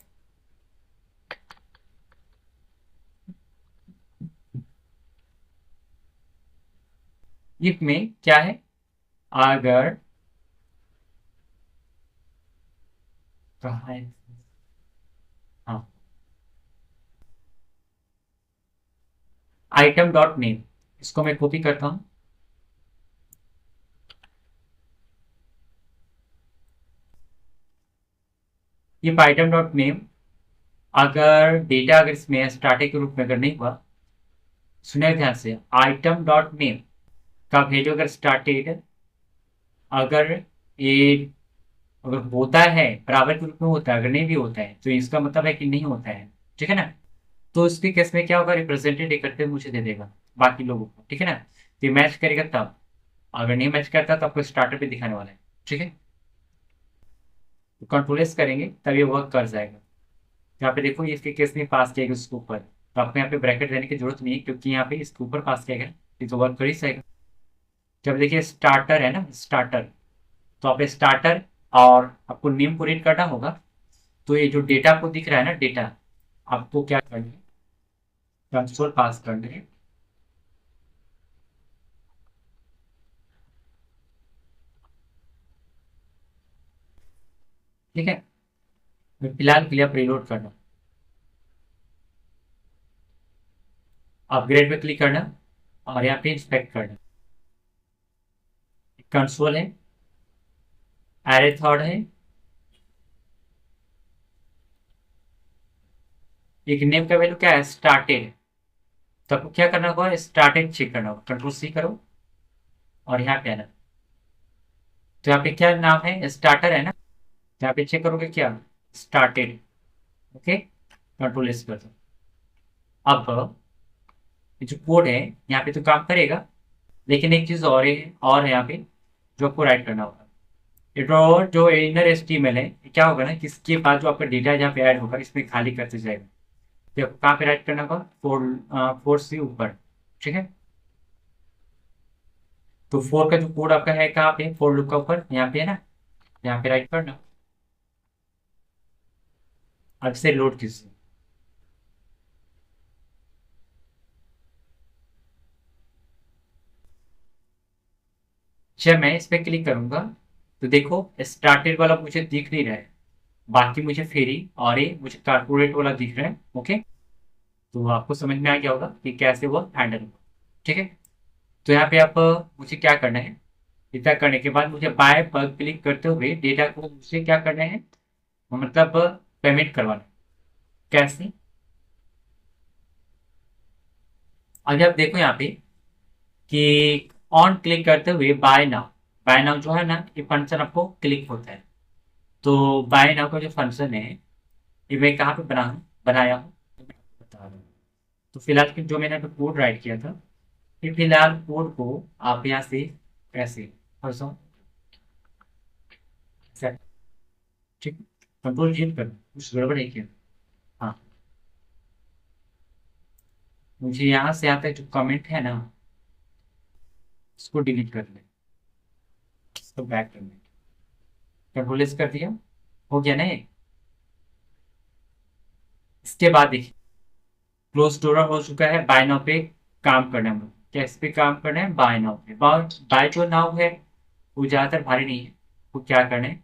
इफ में क्या है, अगर, कहाँ है, हाँ, आइटम डॉट नेम, इसको मैं कॉपी करता हूँ। इफ आइटम डॉट नेम, अगर डेटा अगर इसमें स्टार्टिंग के रूप में अगर नहीं हुआ, सुनिए ध्यान से, आइटम डॉट नेम का वैल्यू अगर स्टार्टेड, अगर ये अगर होता है बराबर के रूप में होता है, अगर नहीं भी होता है तो इसका मतलब है कि नहीं होता है, ठीक है ना। तो इसके केस में क्या होगा, रिप्रेजेंटेटिव करते हुए मुझे दे देगा बाकी लोगों को, ठीक है ना। तो मैच करेगा तब, अगर नहीं मैच करता तो आपको स्टार्टर पे दिखाने वाला है, ठीक है। तो कंट्रोल एस करेंगे तब ये वर्क कर जाएगा। यहाँ पे देखो, ये इसके केस में पास किया गया उसके ऊपर, तो आपको यहाँ पे ब्रैकेट देने की जरूरत नहीं है क्योंकि यहाँ पे इसके ऊपर पास किया गया, ये तो वर्क कर ही जाएगा। जब देखिए स्टार्टर है ना, स्टार्टर, तो आप स्टार्टर और आपको नेम को रीड करना होगा। तो ये जो डेटा आपको दिख रहा है ना, डेटा आपको क्या करना है, कंसोल पास करना है, ठीक है। फिलहाल के लिए आप रीलोड करना, अपग्रेड पे क्लिक करना और यहाँ पे इंस्पेक्ट करना। कंसोल है, एरे थर्ड है, एक नेम का वैल्यू क्या है, स्टार्टेड। तो आपको क्या करना होगा, स्टार्टेड चेक करना होगा, कंट्रोल सी करो और यहाँ पे आना। तो यहाँ पे क्या नाम है, स्टार्टर है ना, तो यहाँ पे चेक करोगे क्या, स्टार्टेड, ओके, कंट्रोल एस कर दो। अब ये जो कोड है यहाँ पे तो काम करेगा, लेकिन एक चीज और है यहाँ पे जो आपको राइट करना होगा। ये जो इनर एचटीएमएल है, ये क्या होगा ना कि इसके बाद जो आपका डेटा जहाँ पे ऐड होगा इसमें खाली करते जाएगा। तो आपको कहाँ पे राइट करना होगा, फोर से ऊपर, ठीक है। तो फोर का जो कोड आपका है कहाँ पे, फोर लूप का ऊपर यहाँ पे है ना, यहाँ पे राइट करना। अब से लोड कीजिए। जब मैं इस पे क्लिक करूंगा तो देखो स्टार्टेड वाला मुझे दिख नहीं रहा है, बाकी मुझे फेरी और ये मुझे कारपोरेट वाला दिख रहा है, ओके। तो आपको समझ में आ गया होगा कि कैसे वो हैंडल होगा, ठीक है। तो यहाँ पे आप मुझे क्या करना है, इतना करने के बाद मुझे बाय पर क्लिक करते हुए डेटा को मुझे क्या करना है, मतलब पेमेंट करवाना है। कैसे, अगर आप देखो यहाँ पे कि ऑन क्लिक करते हुए बाय नाउ जो है ना, ये फंक्शन आपको क्लिक होता है। तो बाय नाउ का जो फंक्शन है ये मैं कहाँ पे बनाया हूँ, तो मैं आपको बता रहा हूँ। तो फिलहाल कि जो मैंने कोड राइट किया था, ये फिलहाल कोड को आप यहाँ से ऐसे फंसो, ठीक, कंट्रोल चेंज कर, कुछ गड़बड़ है क्या। हाँ, मुझे यहाँ से आता है जो कमेंट है ना, उसको डिलीट कर ले, इसको बैक कर ले, कंट्रोल एस कर दिया, हो गया ना ये। इसके बाद देखिए क्लोज स्टोर हो चुका है, बाय नाउ पे काम करना है हम लोग। क्या इस पे काम करना है, बाय नाउ पे। बाय जो नाउ है वो ज्यादातर भारी नहीं है, वो क्या करना है,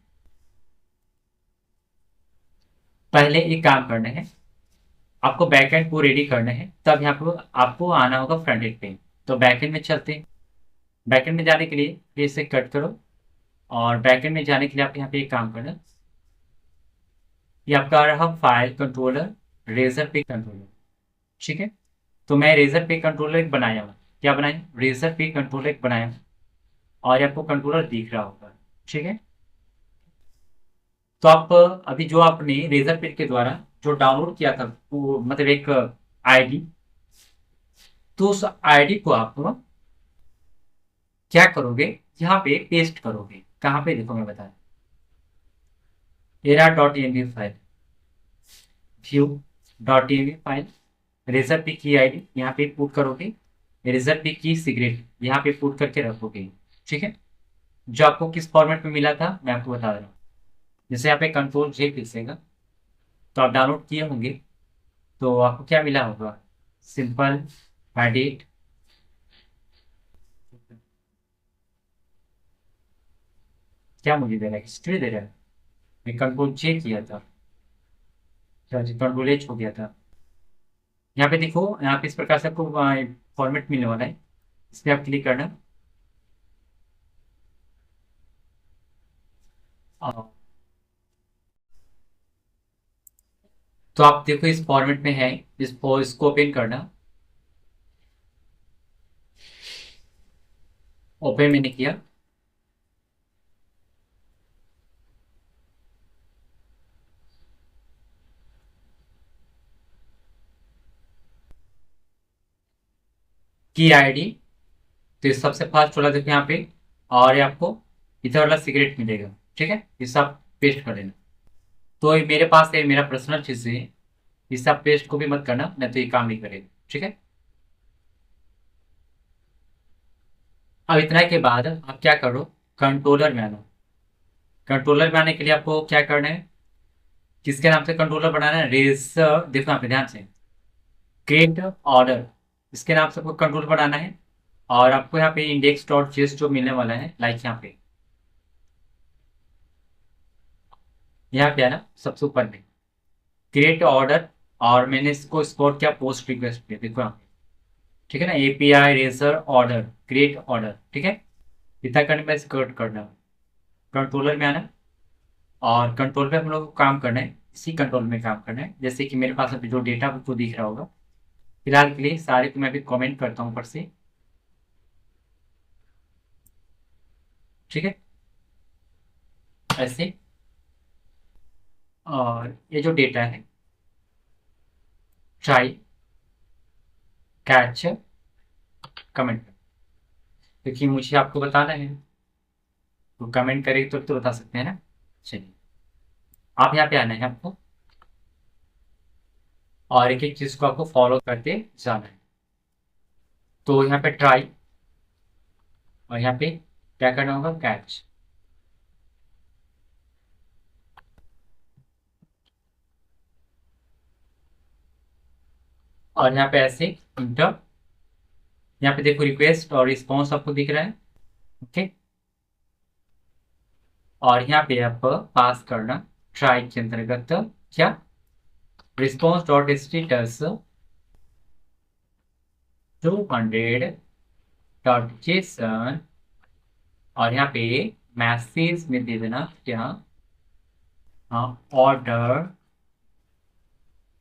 पहले एक काम करना है, आपको बैकएंड को रेडी करना है, तब यहाँ पे आपको आना होगा फ्रंट एंड पे। तो बैकएंड में चलते हैं। बैकएंड में जाने के लिए ये इसे कट करो, और बैकएंड में जाने के लिए आप यहाँ पे एक काम करना, ये आपका रहा फाइल कंट्रोलर, रेजर पे कंट्रोलर, ठीक है। तो मैं रेजर पे कंट्रोलर एक बनाया हूँ, क्या बनाया, रेजर पे कंट्रोलर एक बनाया हूँ, और ये आपको कंट्रोलर दिख रहा होगा, ठीक है। तो आप अभी जो आपने रेजर पे के द्वारा जो डाउनलोड किया था वो मतलब एक आईडी, तो उस आईडी को आप क्या करोगे, यहाँ पे पेस्ट करोगे, कहाँ पे देखो मैं बता, era dot M file, view dot M file, Razorpay की आईडी यहाँ पे पुट करोगे, रेजर पे की सिगरेट यहाँ पे पुट करके रखोगे, ठीक है। जो आपको किस फॉर्मेट में मिला था मैं आपको बता रहा हूँ। जैसे यहाँ पे कंट्रोल जे खींचेगा तो आप डाउनलोड किए होंगे, तो आपको क्या मिला होगा, सिंपल एडिट, क्या मुझे दे रहा है, हिस्ट्री दे रहा है। मैं कंट्रोल जे किया था, कंट्रोल एच हो गया था। यहाँ पे देखो, यहाँ पे इस प्रकार से आपको फॉर्मेट मिलने वाला है, इस पर आप क्लिक करना। और तो आप देखो इस फॉर्मेट में है, इसको ओपन करना। ओपन मैंने किया। की आईडी, तो ये सबसे फास्ट वाला देखो यहाँ पे। और ये आपको इधर वाला सिगरेट मिलेगा। ठीक है, ये सब पेस्ट कर देना। तो ये मेरे पास है, मेरा पर्सनल चीज है, ये सब पेस्ट को भी मत करना, नहीं तो ये काम नहीं करेगा। ठीक है। अब इतना के बाद आप क्या करो, कंट्रोलर में आना। कंट्रोलर में आने के लिए आपको क्या करना है, किसके नाम से कंट्रोलर बनाना है, रेजर, देखो यहाँ पे ध्यान से, क्रिएट ऑर्डर, इसके नाम से आपको कंट्रोल बनाना है। और आपको यहाँ पे इंडेक्स डॉट जेएस जो मिलने वाला है, लाइक यहाँ पे, यहाँ पे आना सबसे ऊपर में, क्रिएट ऑर्डर। और मैंने इसको स्कोर किया पोस्ट रिक्वेस्ट पे, देखो यहाँ पे। ठीक है ना, API razor order, create order. ठीक है, इतना करने में स्कोर करना, कंट्रोलर में आना। और कंट्रोल पे हम लोग को काम करना है, इसी कंट्रोल में काम करना है। जैसे कि मेरे पास अभी जो डेटा आपको दिख रहा होगा, फिलहाल के लिए सारे को मैं अभी कमेंट करता हूँ ऊपर से। ठीक है, ऐसे। और ये जो डेटा है, ट्राई, कैच, कमेंट, क्योंकि मुझे आपको बताना है, तो कमेंट करेंगे तो बता सकते हैं ना। चलिए, आप यहाँ पे आना है आपको, और एक एक चीज को आपको फॉलो करते जाना है। तो यहाँ पे ट्राई, और यहाँ पे क्या करना होगा, कैच। और यहाँ पे ऐसे इंटर, यहाँ पे देखो रिक्वेस्ट और रिस्पॉन्स आपको दिख रहा है। ओके, और यहाँ पे आप पास करना ट्राई के अंतर्गत क्या, response dot status 200 dot JSON. और यहाँ पे मैसेज में दे देना क्या, ऑर्डर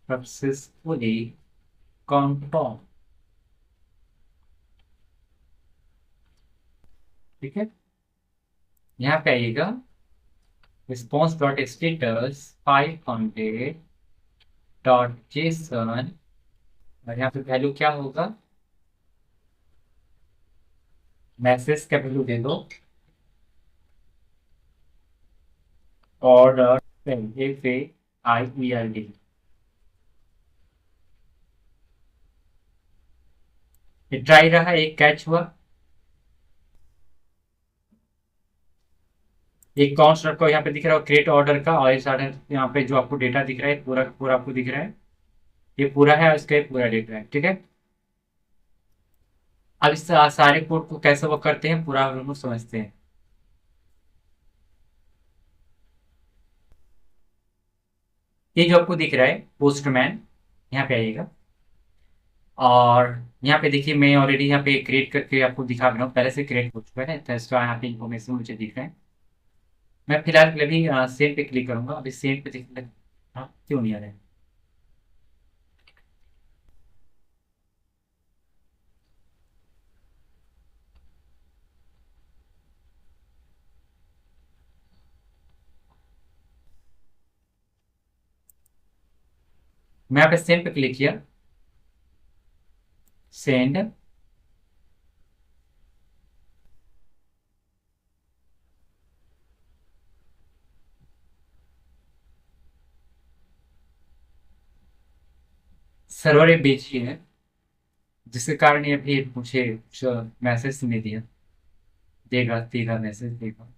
सक्सेसफुली कंफर्म। ठीक है, यहाँ पे आइएगा, response dot status 500 dot JSON. और यहाँ पे वैल्यू क्या होगा, मैसेज का वैल्यू दे दो, ऑर्डर, FAIERD। ये ट्राई रहा, एक कैच हुआ। एक काउंट्स रखो, यहाँ पे दिख रहा है क्रिएट ऑर्डर का, और इस ऑर्डर यहाँ पे जो आपको डेटा दिख रहा है पूरा पूरा आपको दिख रहा है, ये पूरा है, और इसका ये पूरा डेटा है। ठीक है, अब इस सारे कोड को कैसे वो करते हैं पूरा हम लोग समझते हैं। ये जो आपको दिख रहा है पोस्टमैन, यहाँ पे आइएगा। और यहाँ पे देखिए, मैं ऑलरेडी यहाँ पे क्रिएट करके आपको दिखा रहा हूँ, पहले से क्रिएट हो चुका है, तो इसका यहाँ पे इंफॉर्मेशन मुझे दिख रहा है। मैं फिलहाल के लिए अभी सेव पे क्लिक करूंगा, अभी सेव पे हाँ क्यों नहीं आ रहा है। मैं यहाँ पे सेंड पे क्लिक किया, सेंड। सर्वर ये बिजी है, जिसके कारण ये भी मुझे मैसेज नहीं दिया, देगा देगा मैसेज देगा।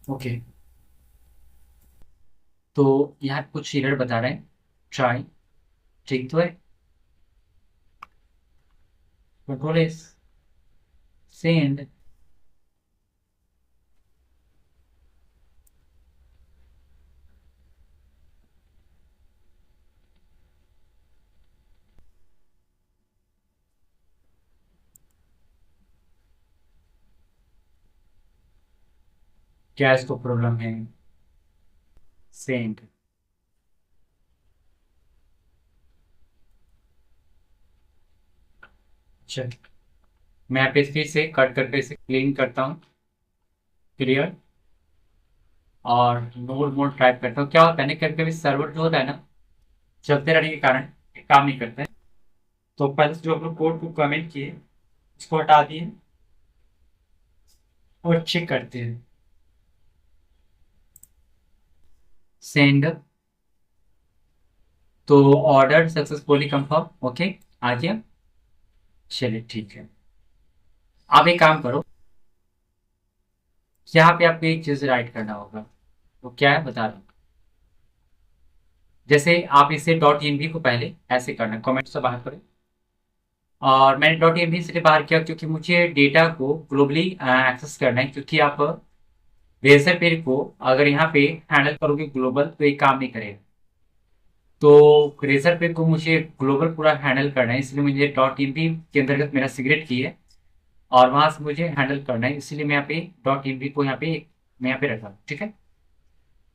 ओके, तो यहाँ कुछ एरर बता रहे हैं, ट्राई, ठीक तो है, कंट्रोल एस, सेंड। क्या इसको प्रॉब्लम है? सेंड। अच्छा, मैं यहाँ पे फिर से कट करके इसे क्लीन करता हूँ, क्लियर, और नोड मोड टाइप करता हूँ। क्या होता है ना, कभी कभी सर्वर जो होता है ना, चलते रहने के कारण ये काम नहीं करता है। तो पहले से जो हम लोग कोड को कमेंट किए उसको हटा दिए और चेक करते हैं। सेंड। तो ऑर्डर सक्सेसफुली कंफर्म, ओके, आ गया। चलिए ठीक है। आप एक काम करो, यहाँ पे आपको एक चीज राइट करना होगा। तो क्या है बता रहा हूँ। जैसे आप इसे डॉट एनवी को पहले ऐसे करना है, कमेंट से बाहर करें। और मैंने डॉट एनवी इसलिए बाहर किया क्योंकि मुझे डेटा को ग्लोबली एक्सेस करना है, क्योंकि आप रेजर पेज को अगर यहाँ पे हैंडल करोगे ग्लोबल तो ये काम नहीं करेगा। तो रेजर पे को मुझे ग्लोबल पूरा हैंडल करना है, इसलिए मुझे डॉट एनवी के अंतर्गत मेरा सिगरेट की है और वहां से मुझे हैंडल करना है, इसलिए मैं यहाँ पे डॉट एनवी को यहाँ पे मैं यहाँ पे रखा हूँ, ठीक है।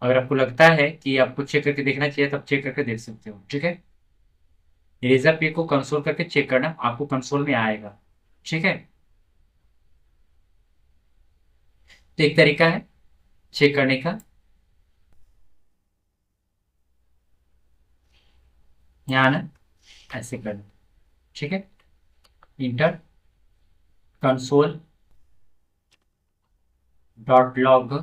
अगर आपको लगता है कि आपको चेक करके देखना चाहिए तब चेक करके देख सकते हो, ठीक है। इरेजर पे को कंसोल करके चेक करना, आपको कंसोल में आएगा, ठीक है। तो एक तरीका है चेक करने का, यहाँ आना, ऐसे करना, ठीक है। इंटर कंसोल डॉट लॉग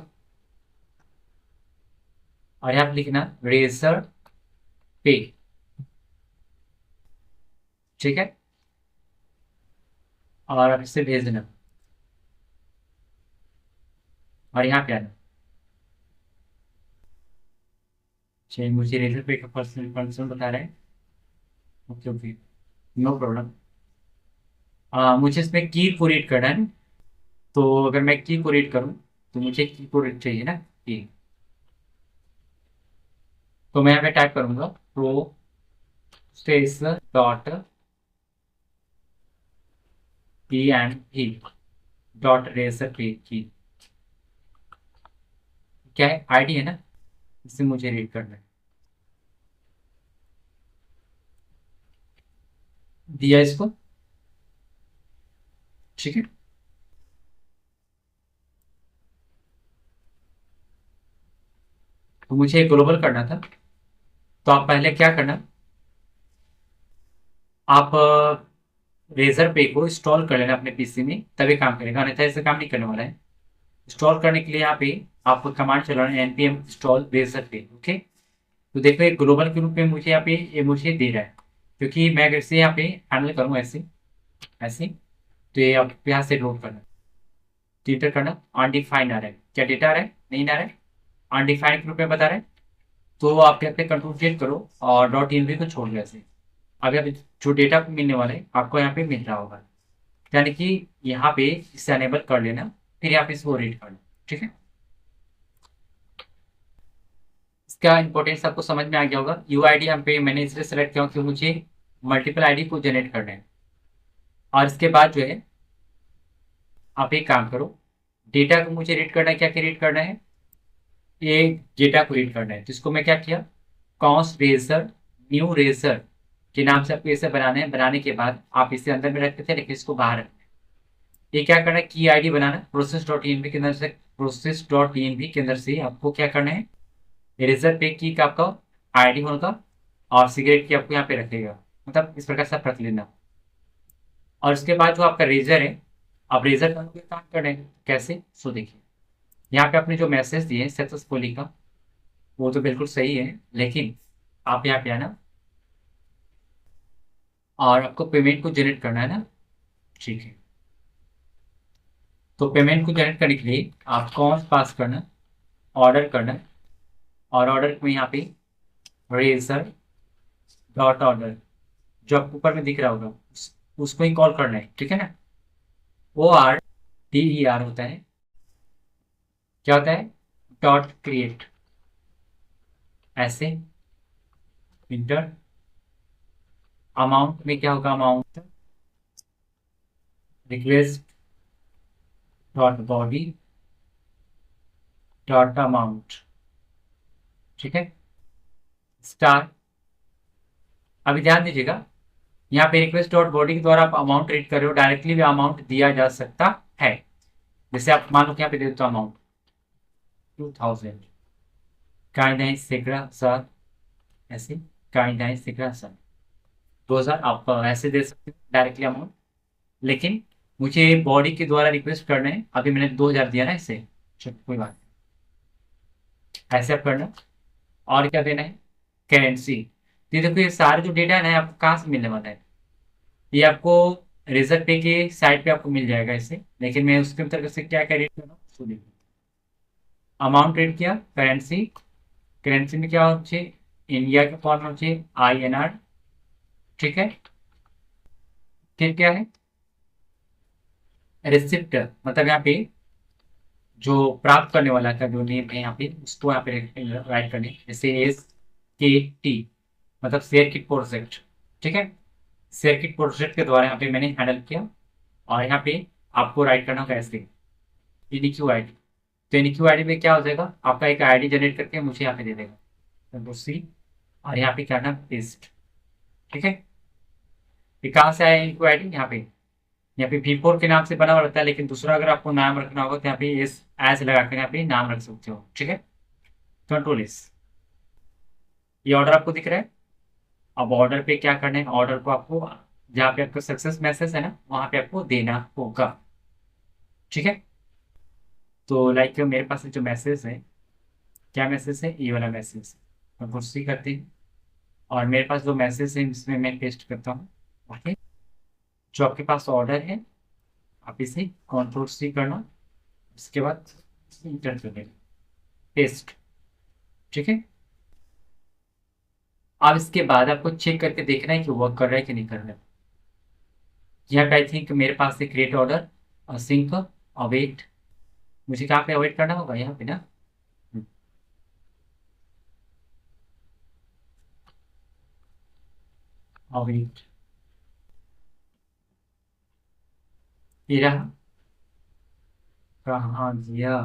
और यहाँ पे लिखना रेजर पे, ठीक है, और आप इसे भेज देना और यहाँ पे आना। चलिए, मुझे रेजर पे का पर्सनल पर्सन बता रहे हैं, ओके ओके, नो प्रॉब्लम। मुझे इसमें की को रीड करना है, तो अगर मैं की को रीड करूँ तो मुझे की को रीड चाहिए ना, की। तो मैं यहाँ पे टाइप करूंगा pro space dot P and E dot Razorpay की, क्या है आईडी है ना, इसे मुझे रीड करना है। दिया इसको, ठीक है। तो मुझे ग्लोबल करना था, तो आप पहले क्या करना, आप रेजर पे को इंस्टॉल कर लेना अपने पीसी में, तभी काम करेगा, अन्यथा ऐसे काम नहीं करने वाला है। इंस्टॉल करने के लिए यहाँ पे आपको कमांड चलाना है npm इंस्टॉल रेजर पे, ओके। तो देखो ये ग्लोबल के रूप में मुझे यहाँ पे ये मुझे दे रहा है, क्योंकि मैं अगर इसे यहाँ पे हैंडल करूँ ऐसे ऐसे, तो ये आप यहाँ से लोड करना, इंटर करना, अनडिफाइंड आ रहा है, क्या डेटा आ रहा है, नहीं आ रहा है, अनडिफाइंड के रूप में बता रहे हैं। तो आप यहाँ पे कंट्रोल जेड करो और डॉट एनवी को छोड़ दो ऐसे। अब यहाँ पे जो डेटा मिलने वाला है आपको यहाँ पे मिल रहा होगा, यानी कि यहाँ पे इसे अनेबल कर लेना, फिर यहाँ पे इसको रीड करना, ठीक है। इसका इंपॉर्टेंस आपको समझ में आ गया होगा। यू आई डी यहाँ पे मैंने इसलिए सेलेक्ट किया कि मुझे मल्टीपल आईडी को जनरेट करना है। और इसके बाद जो है आप एक काम करो, डेटा को मुझे रीड करना है, क्या क्या रीड करना है, ये डेटा को रीड करना है। तो इसको मैं क्या किया, कॉन्स रेजर न्यू रेजर के नाम से आपको इसे बनाना है। बनाने के बाद आप इसे अंदर में रखते थे लेकिन इसको बाहर रखना है। ये क्या करना है, की आईडी बनाना, प्रोसेस डॉट ईएनवी के अंदर से, प्रोसेस डॉट ईएनवी के अंदर से आपको क्या करना है, इरेजर पे की का आपका आईडी होगा और सिगरेट की आपको यहाँ पे रखेगा, मतलब इस प्रकार से आप रख लेना। और उसके बाद जो आपका रेजर है, आप रेजर का काम करना है कैसे, सो देखिए यहाँ पे आपने जो मैसेज दिए सक्सेसफुली का, वो तो बिल्कुल सही है, लेकिन आप यहाँ पे आना और आपको पेमेंट को जनरेट करना है ना, ठीक है। तो पेमेंट को जनरेट करने के लिए आप कौन पास करना, ऑर्डर करना, और ऑर्डर में यहाँ पे रेजर डॉट ऑर्डर जो आपको ऊपर में दिख रहा होगा उसको ही कॉल करना है, ठीक है ना। O R D E R होता है, क्या होता है, डॉट क्रिएट, ऐसे इंटर। अमाउंट में क्या होगा, amount request dot body dot amount, ठीक है, स्टार। अभी ध्यान दीजिएगा, यहाँ पे रिक्वेस्ट डॉट बॉडी के द्वारा आप अमाउंट रीड कर रहे हो, डायरेक्टली भी अमाउंट दिया जा सकता है। जैसे आप मान लो कि यहाँ पे दे देते हो अमाउंट 2000, काइंड सेकड़ा सर, ऐसे काइंड सेकड़ा सर 2000 आप ऐसे दे सकते हो डायरेक्टली अमाउंट। लेकिन मुझे बॉडी के द्वारा रिक्वेस्ट करना है, अभी मैंने 2000 दिया ना इसे, चलो कोई बात नहीं, ऐसे आप करना। और क्या देना है, करेंसी। तो ये देखो, ये सारे जो डेटा है ना आपको कहाँ से मिलने वाला है, ये आपको रिजल्ट पे के साइट पे आपको मिल जाएगा इससे। लेकिन मैं उसके अंतर्गत से क्या क्या रेट कर रहा हूँ उसको देखो। अमाउंट रेट किया, करेंसी, करेंसी में क्या होचे, इंडिया के फॉर्म में होचे INR, ठीक है। फिर क्या है, रिसिप्ट, मतलब यहाँ पे जो प्राप्त करने वाला का जो नेम है यहाँ पे उसको यहाँ पे राइट करने, जैसे SKT, मतलब शेयर किट प्रोजेक्ट, ठीक है। शेयर किट प्रोजेक्ट के द्वारा यहाँ पे मैंने हैंडल किया। और यहाँ पे आपको राइट करना होगा ऐसे, इनिक्यू आईडी। तो इनिक्यू आईडी में क्या हो जाएगा, आपका एक आईडी जनरेट करके मुझे यहाँ पे दे देगा, तो सी, और यहाँ पे क्या ना पेस्ट, ठीक है। ये कहाँ से आया इनिक्यू आईडी, यहाँ पे V4 के नाम से बना हुआ रहता है, लेकिन दूसरा अगर आपको नाम रखना होगा तो यहाँ पे एस एस लगा कर यहाँ पे नाम रख सकते हो, ठीक है। कंट्रोल S, ये ऑर्डर आपको दिख रहा है। अब ऑर्डर पे क्या करना है, ऑर्डर को आपको जहाँ पे आपका सक्सेस मैसेज है ना वहां पे आपको देना होगा, ठीक है। तो लाइक मेरे पास जो मैसेज है, क्या मैसेज है, ये वाला मैसेज, कंट्रोल C करते हैं। और मेरे पास जो मैसेज है इसमें मैं पेस्ट करता हूँ, ओके। जो आपके पास ऑर्डर है आप इसे कंट्रोल C करना, उसके बाद इंटर कर देना, पेस्ट, ठीक है। अब इसके बाद आपको चेक करके देखना है कि वर्क कर रहा है कि नहीं कर रहा है। यहाँ पे आई थिंक मेरे पास से क्रिएट ऑर्डर और सिंक अवेट, मुझे कहाँ पे अवेट करना होगा, यहाँ पे ना, अवेट, ये रहा, कहाँ दिया,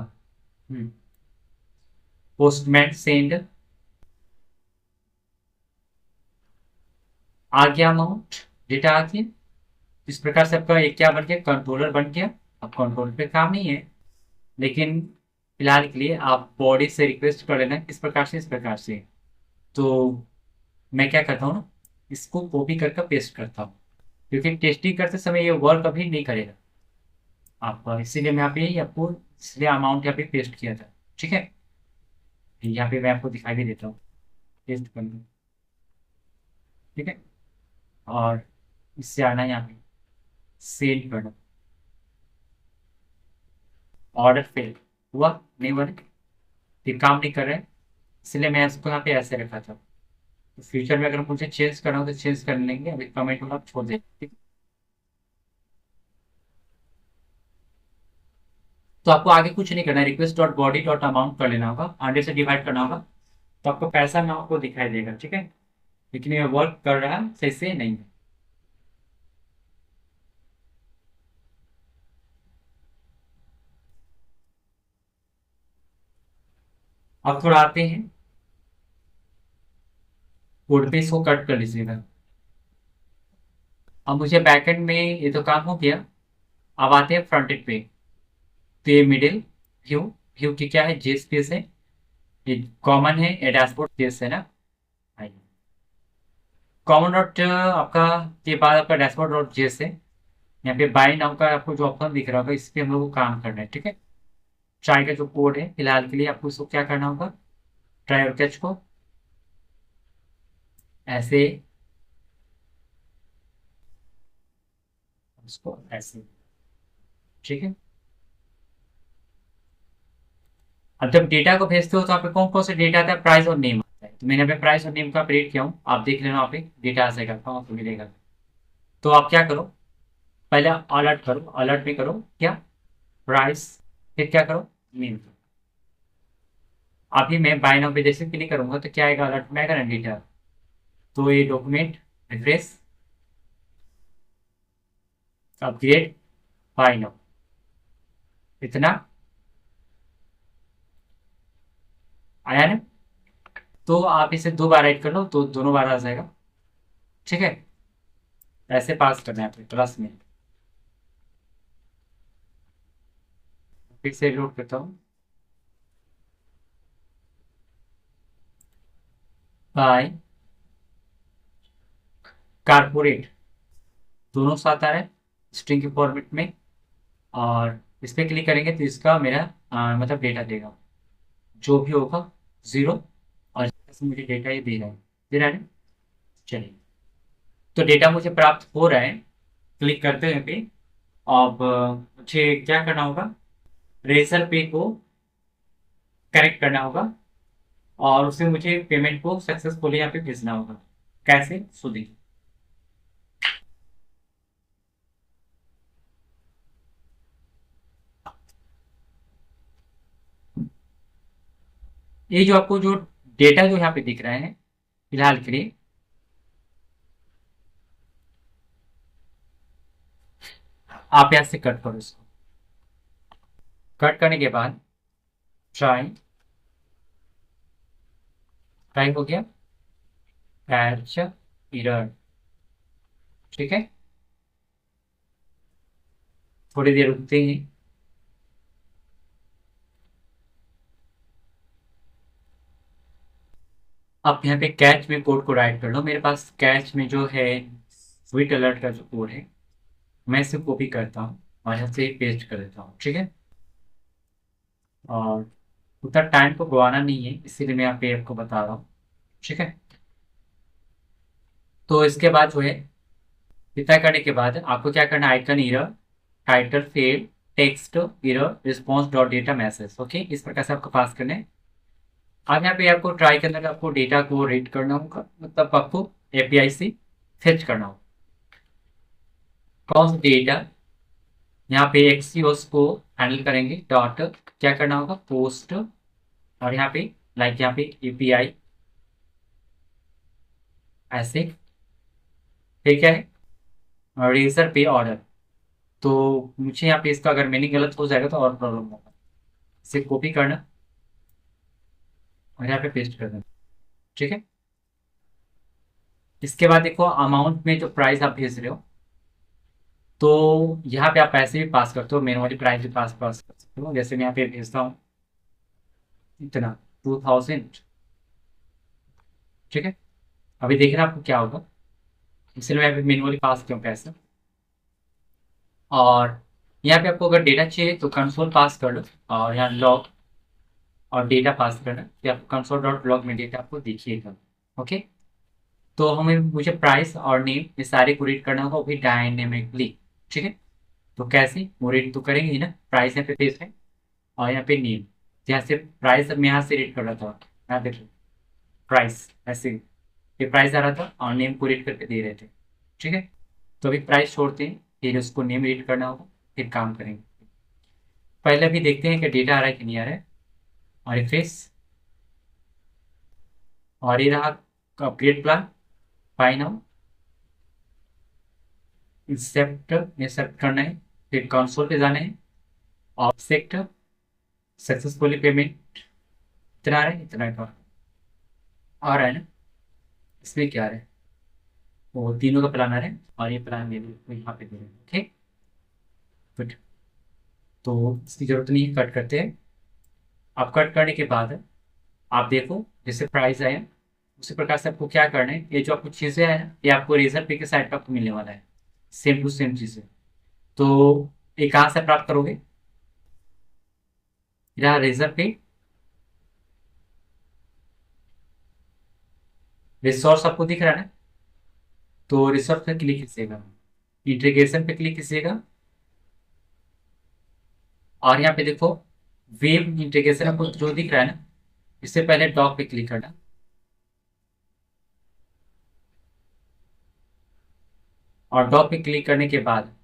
पोस्टमैन सेंड, आ गया अमाउंट, डेटा आ गया। इस प्रकार से आपका एक क्या बन गया, कंट्रोलर बन गया। अब कंट्रोल पे काम नहीं है, लेकिन फिलहाल के लिए आप बॉडी से रिक्वेस्ट कर लेना इस प्रकार से, इस प्रकार से। तो मैं क्या करता हूँ ना, इसको कॉपी करके पेस्ट करता हूँ, क्योंकि टेस्टिंग करते समय ये वर्क अभी नहीं करेगा आप, इसीलिए मैं यहाँ पे आपको इसलिए अमाउंट यहाँ पे पेस्ट किया था, ठीक है। यहाँ पे मैं आपको दिखाई भी देता हूँ, पेस्ट कर दूँ, ठीक है। और इससे आना है यहाँ पे सेल करना, ऑर्डर फेल हुआ, नहीं हुआ, फिर काम नहीं कर रहा है, इसलिए मैं इसको यहाँ पे ऐसे रखा था। तो फ्यूचर में अगर मुझे चेंज करना हो तो चेंज कर लेंगे, अभी कमेंट वाला आप छोड़ दें, ठीक है? तो आपको आगे कुछ नहीं करना है, request dot body dot amount कर लेना होगा, 100 से डिवाइड करना होगा, तो आपको पैसा ना आपको दिखाई देगा, ठीक है। लेकिन ये वर्क कर रहा है सही से नहीं है। अब थोड़ा आते हैं कोड पे, इसको कट कर लीजिएगा। अब मुझे बैकएंड में ये तो काम हो गया, अब आते हैं फ्रंट एंड पे। तो ये मिडिल व्यू, व्यू की क्या है, JSPS है, ये कॉमन है, ये डैशबोर्ड जेएस है ना, कॉमन डॉट आपका के बाद आपका डैशबोर्ड डॉट जेएस है। यहाँ पे बाई नाउ का आपको जो ऑप्शन दिख रहा होगा इस पे हम लोग को काम करना है, ठीक है। ट्राई का जो कोड है फिलहाल के लिए आपको इसको क्या करना होगा, ट्राई और कैच को ऐसे, उसको ऐसे, ठीक है। अब जब डेटा को भेजते हो तो आप पे कौन कौन से डेटा आता है, प्राइस और नेम आता है। तो मैंने यहाँ पे प्राइस और नेम का अपडेट किया हूँ, आप देख लेना, यहाँ पे डेटा आ जाएगा, कहाँ पे मिलेगा। तो आप क्या करो, पहले अलर्ट करो, अलर्ट में करो क्या, प्राइस, फिर क्या करो, नेम। अभी मैं बाय नाउ पे जैसे क्लिक करूंगा तो क्या आएगा, अलर्ट में आएगा ना डेटा। तो ये document refresh, upgrade, buy now, इतना आया ना? तो आप इसे 2 बार ऐड कर लो तो दोनों बार आ जाएगा। ठीक है, ऐसे पास करना है प्लस में। फिर से लोड करता हूँ। बाय कारपोरेट दोनों साथ आ रहा है स्ट्रिंग के फॉर्मेट में। और इस पर क्लिक करेंगे तो इसका मेरा मतलब डेटा देगा जो भी होगा 0। और इसमें मुझे डेटा ये दे रहा है ना? चलिए, तो डेटा मुझे प्राप्त हो रहा है क्लिक करते हुए पे। अब मुझे क्या करना होगा, रेजर पे को कनेक्ट करना होगा और उससे मुझे पेमेंट को सक्सेसफुली यहाँ पे भेजना होगा। कैसे सुधी, ये जो आपको जो डेटा जो यहाँ पे दिख रहा है फिलहाल के लिए, आप यहाँ से कट करो इसको। कट करने के बाद ट्राई, ट्राई हो गया, कैच एरर। ठीक है, थोड़ी देर रुकते ही आप यहाँ पे कैच में कोड को राइट कर लो। मेरे पास कैच में जो है स्वीट अलर्ट का जो कोड है, मैं इसे कॉपी करता हूँ और यहाँ से पेस्ट कर देता हूँ। ठीक है, और उतना टाइम को गवाना नहीं है इसीलिए मैं यहाँ पे आपको बता रहा हूँ। ठीक है, तो इसके बाद जो है इतना करने के बाद आपको क्या करना है, icon error, title field, text error, response dot data message. Okay, इस प्रकार से आपको पास करना है। अब यहाँ पे आपको ट्राई के अंदर आपको डेटा को रीड करना होगा, मतलब आपको एपीआई से फेच करना होगा कौन सा डेटा। यहाँ पे एक्सीओस को हैंडल करेंगे डॉट, क्या करना होगा, पोस्ट, और यहाँ पे लाइक यहाँ पे एपीआई ऐसे। फिर क्या है, रेजर पे ऑर्डर। तो मुझे यहाँ पे इसका अगर मीनिंग गलत हो जाएगा तो और प्रॉब्लम होगा। इसे कॉपी करना और यहाँ पे पेस्ट कर देना। ठीक है, इसके बाद देखो अमाउंट में जो प्राइस आप भेज रहे हो, तो यहाँ पे आप पैसे भी पास करते हो, मैनुअली प्राइस भी पास पास कर सकते हो। जैसे मैं यहाँ पे भेजता हूँ इतना 2000। ठीक है, अभी देखना आपको क्या होगा, इसलिए मैं मैनुअली पास क्यों पैसे। और यहाँ पे आपको अगर डेटा चाहिए तो कंसोल पास कर लो और यहाँ लॉग और डेटा पास करना, कि आपको कंसोल डॉट लॉग में डेटा आपको दिखिएगा। ओके, तो हमें मुझे प्राइस और नेम ये सारे को रीड करना होगा, वो भी डायनेमिकली। ठीक है, तो कैसे वो रीड तो करेंगे ही ना, प्राइस यहाँ पे पेज है और यहाँ पे नेम। यहाँ से प्राइस मैं यहाँ से रीड कर रहा था, यहाँ देखो प्राइस ऐसे, ये प्राइस आ रहा था और नेम को रीड करके दे रहे थे। ठीक है, तो अभी प्राइस छोड़ते हैं, फिर उसको नेम रीड करना होगा, फिर काम करेंगे। पहले अभी देखते हैं कि डेटा आ रहा है कि नहीं आ रहा है, और रिफ्रेश। और ये रहा upgrade plan, buy now accept, accept करना है, फिर कंसोल पे जाना है, ऑब्जेक्ट सक्सेसफुली पेमेंट, इतना आ रहा है, इतना का आ रहा है ना। इसमें क्या आ रहा है, वो तीनों का प्लान आ रहा है और ये प्लान ले लो यहाँ पे दे रहे हैं। ठीक, गुड। तो इसकी जरूरत नहीं है, कट करते हैं। आप कट करने के बाद आप देखो जैसे प्राइस आया, उसी प्रकार से आपको क्या करना है, ये जो आपको चीज़ें है ना, ये आपको रेजर पे के साइड पर आपको मिलने वाला है, सेम टू सेम चीज़ें। तो ये कहाँ से प्राप्त करोगे, यहाँ रेजर पे रिसोर्स आपको दिख रहा है ना, तो रिसोर्स पे क्लिक कीजिएगा, इंटीग्रेशन पे क्लिक कीजिएगा और यहाँ पे देखो वेब इंटीग्रेशन आपको जो दिख रहा है ना, इससे पहले डॉक पे क्लिक करना। और डॉक पे क्लिक करने के बाद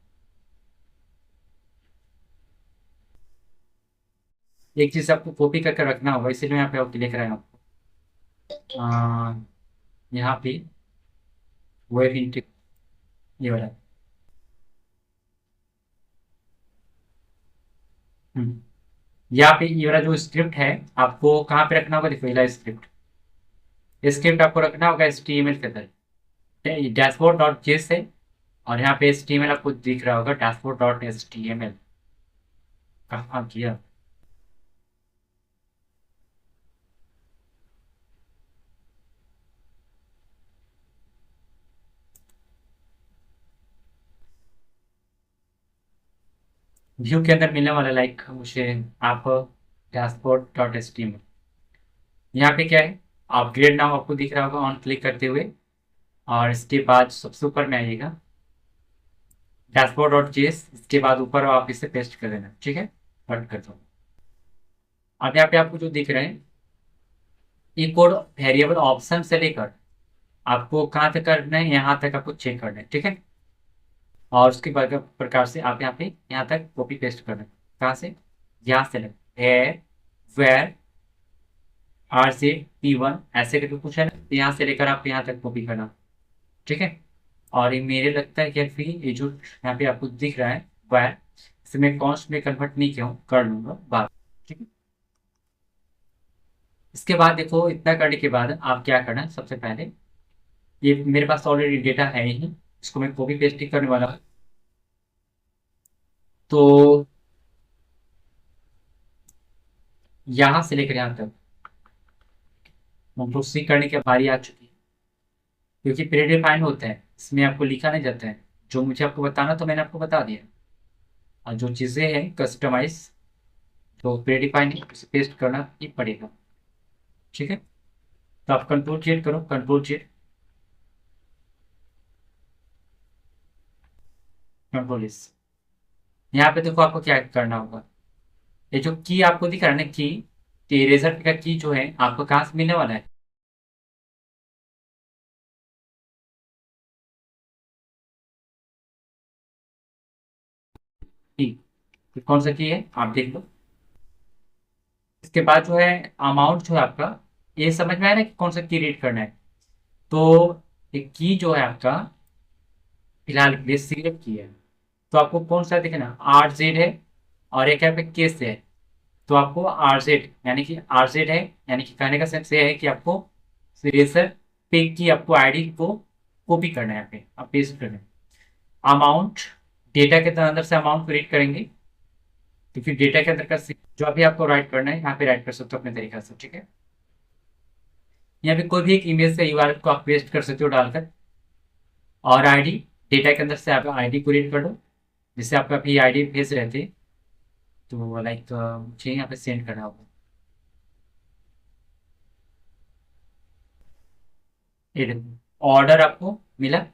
एक चीज आपको कॉपी करके रखना होगा, इसीलिए यहाँ पे आपको लिख रहा है आपको यहाँ पे वेब इंटीग्रेशन, ये वाला। हम्म, यहाँ पे ये वाला जो स्क्रिप्ट है आपको कहाँ पे रखना होगा, देखो ये स्क्रिप्ट, स्क्रिप्ट आपको रखना होगा HTML के अंदर, डैशबोर्ड डॉट जेएस है, और यहाँ पे HTML आपको दिख रहा होगा, डैशबोर्ड डॉट HTML कहाँ किया। व्यू के अंदर मिलने वाला लाइक मुझे आप डैशबोर्ड डॉट HTML, यहाँ पे क्या है, अपग्रेड नाउ आपको दिख रहा होगा ऑन क्लिक करते हुए, और इसके बाद सबसे ऊपर में आइएगा डैशबोर्ड डॉट जेएस, इसके बाद ऊपर आप इसे पेस्ट कर देना, ठीक है, रन कर दो। अब यहाँ पे आपको जो दिख रहे हैं ये कोड वेरिएबल ऑप्शन से लेकर आपको कहाँ तक करना है, यहाँ तक आपको चेक करना है, ठीक है। और उसके बाद प्रकार से आप यहाँ पे यहाँ तक कॉपी पेस्ट करना है, कहाँ से, यहाँ से लेकर वेर RC P1 ऐसे करके कुछ है ना, तो यहाँ से लेकर आप यहाँ तक कॉपी करना, ठीक है। और ये मेरे लगता है कि फिर ये जो यहाँ पे आपको दिख रहा है वायर, इसे मैं कॉन्स्ट में कन्वर्ट नहीं किया हूँ, कर लूंगा बाद, ठीक है। इसके बाद देखो इतना करने के बाद आप क्या करना है, सबसे पहले ये मेरे पास ऑलरेडी डेटा है ही, इसको मैं कॉपी पेस्ट ही करने वाला हूँ। तो यहाँ से लेकर यहाँ तक कंट्रोल C करने की बारी आ चुकी है, क्योंकि प्रीडिफाइन होता है, इसमें आपको लिखा नहीं जाता है, जो मुझे आपको बताना तो मैंने आपको बता दिया, और जो चीज़ें हैं कस्टमाइज तो प्रीडिफाइन है उसे पेस्ट करना ही पड़ेगा, ठीक है। तो आप कंट्रोल Z करो, कंट्रोल S, यहाँ पे देखो आपको क्या करना होगा, ये जो की आपको दिख रहा है ना की, इरेजर का की जो है आपको कहाँ से मिलने वाला है, की, तो कौन सा की है आप देख लो। इसके बाद जो है अमाउंट जो है आपका, ये समझ में आया ना कि कौन सा की रीड करना है। तो एक की जो है आपका फिलहाल के लिए सिलेक्ट की है, तो आपको कौन सा देखना, RZ है, और एक यहाँ पे केस है, तो आपको RZ यानी कि RZ है, यानी कि कहने का सेंस ये है कि आपको रेजर पे की आपको आईडी को कॉपी करना है, यहाँ पे आप पेस्ट करना है। अमाउंट डेटा के अंदर से अमाउंट को रीड करेंगे, तो फिर डेटा के अंदर का जो अभी आपको राइट करना है यहाँ पे राइट कर सकते हो अपने तरीके से, ठीक है। यहाँ पे कोई भी एक इमेज का URL को आप पेस्ट कर सकते हो डालकर, और आईडी डेटा के अंदर से आप आईडी को रीड कर लो, जिससे आपका अभी आईडी भेज रहे थे, तो लाइक मुझे यहाँ पे सेंड करना होगा, ये देखो ऑर्डर आपको मिला,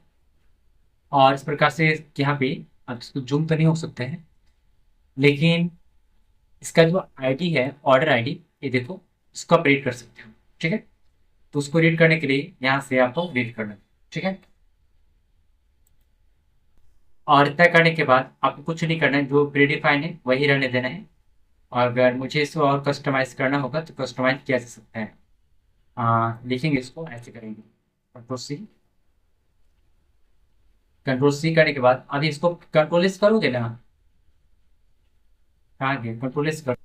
और इस प्रकार से यहाँ पे अब इसको जूम तो नहीं हो सकते हैं, लेकिन इसका जो आईडी है ऑर्डर आईडी, ये देखो इसको आप रीड कर सकते हो, ठीक है। तो उसको रीड करने के लिए यहाँ से आपको रीड करना है, ठीक है। और इतना करने के बाद आपको कुछ नहीं करना है, जो प्रीडिफाइन है वही रहने देना है, और अगर मुझे इसको और कस्टमाइज करना होगा तो कस्टमाइज किया जा सकता है, लिखेंगे इसको ऐसे करेंगे, कंट्रोल C करने के बाद अभी इसको कंट्रोल S करोगे ना, कहाँ गए, कंट्रोल S कर,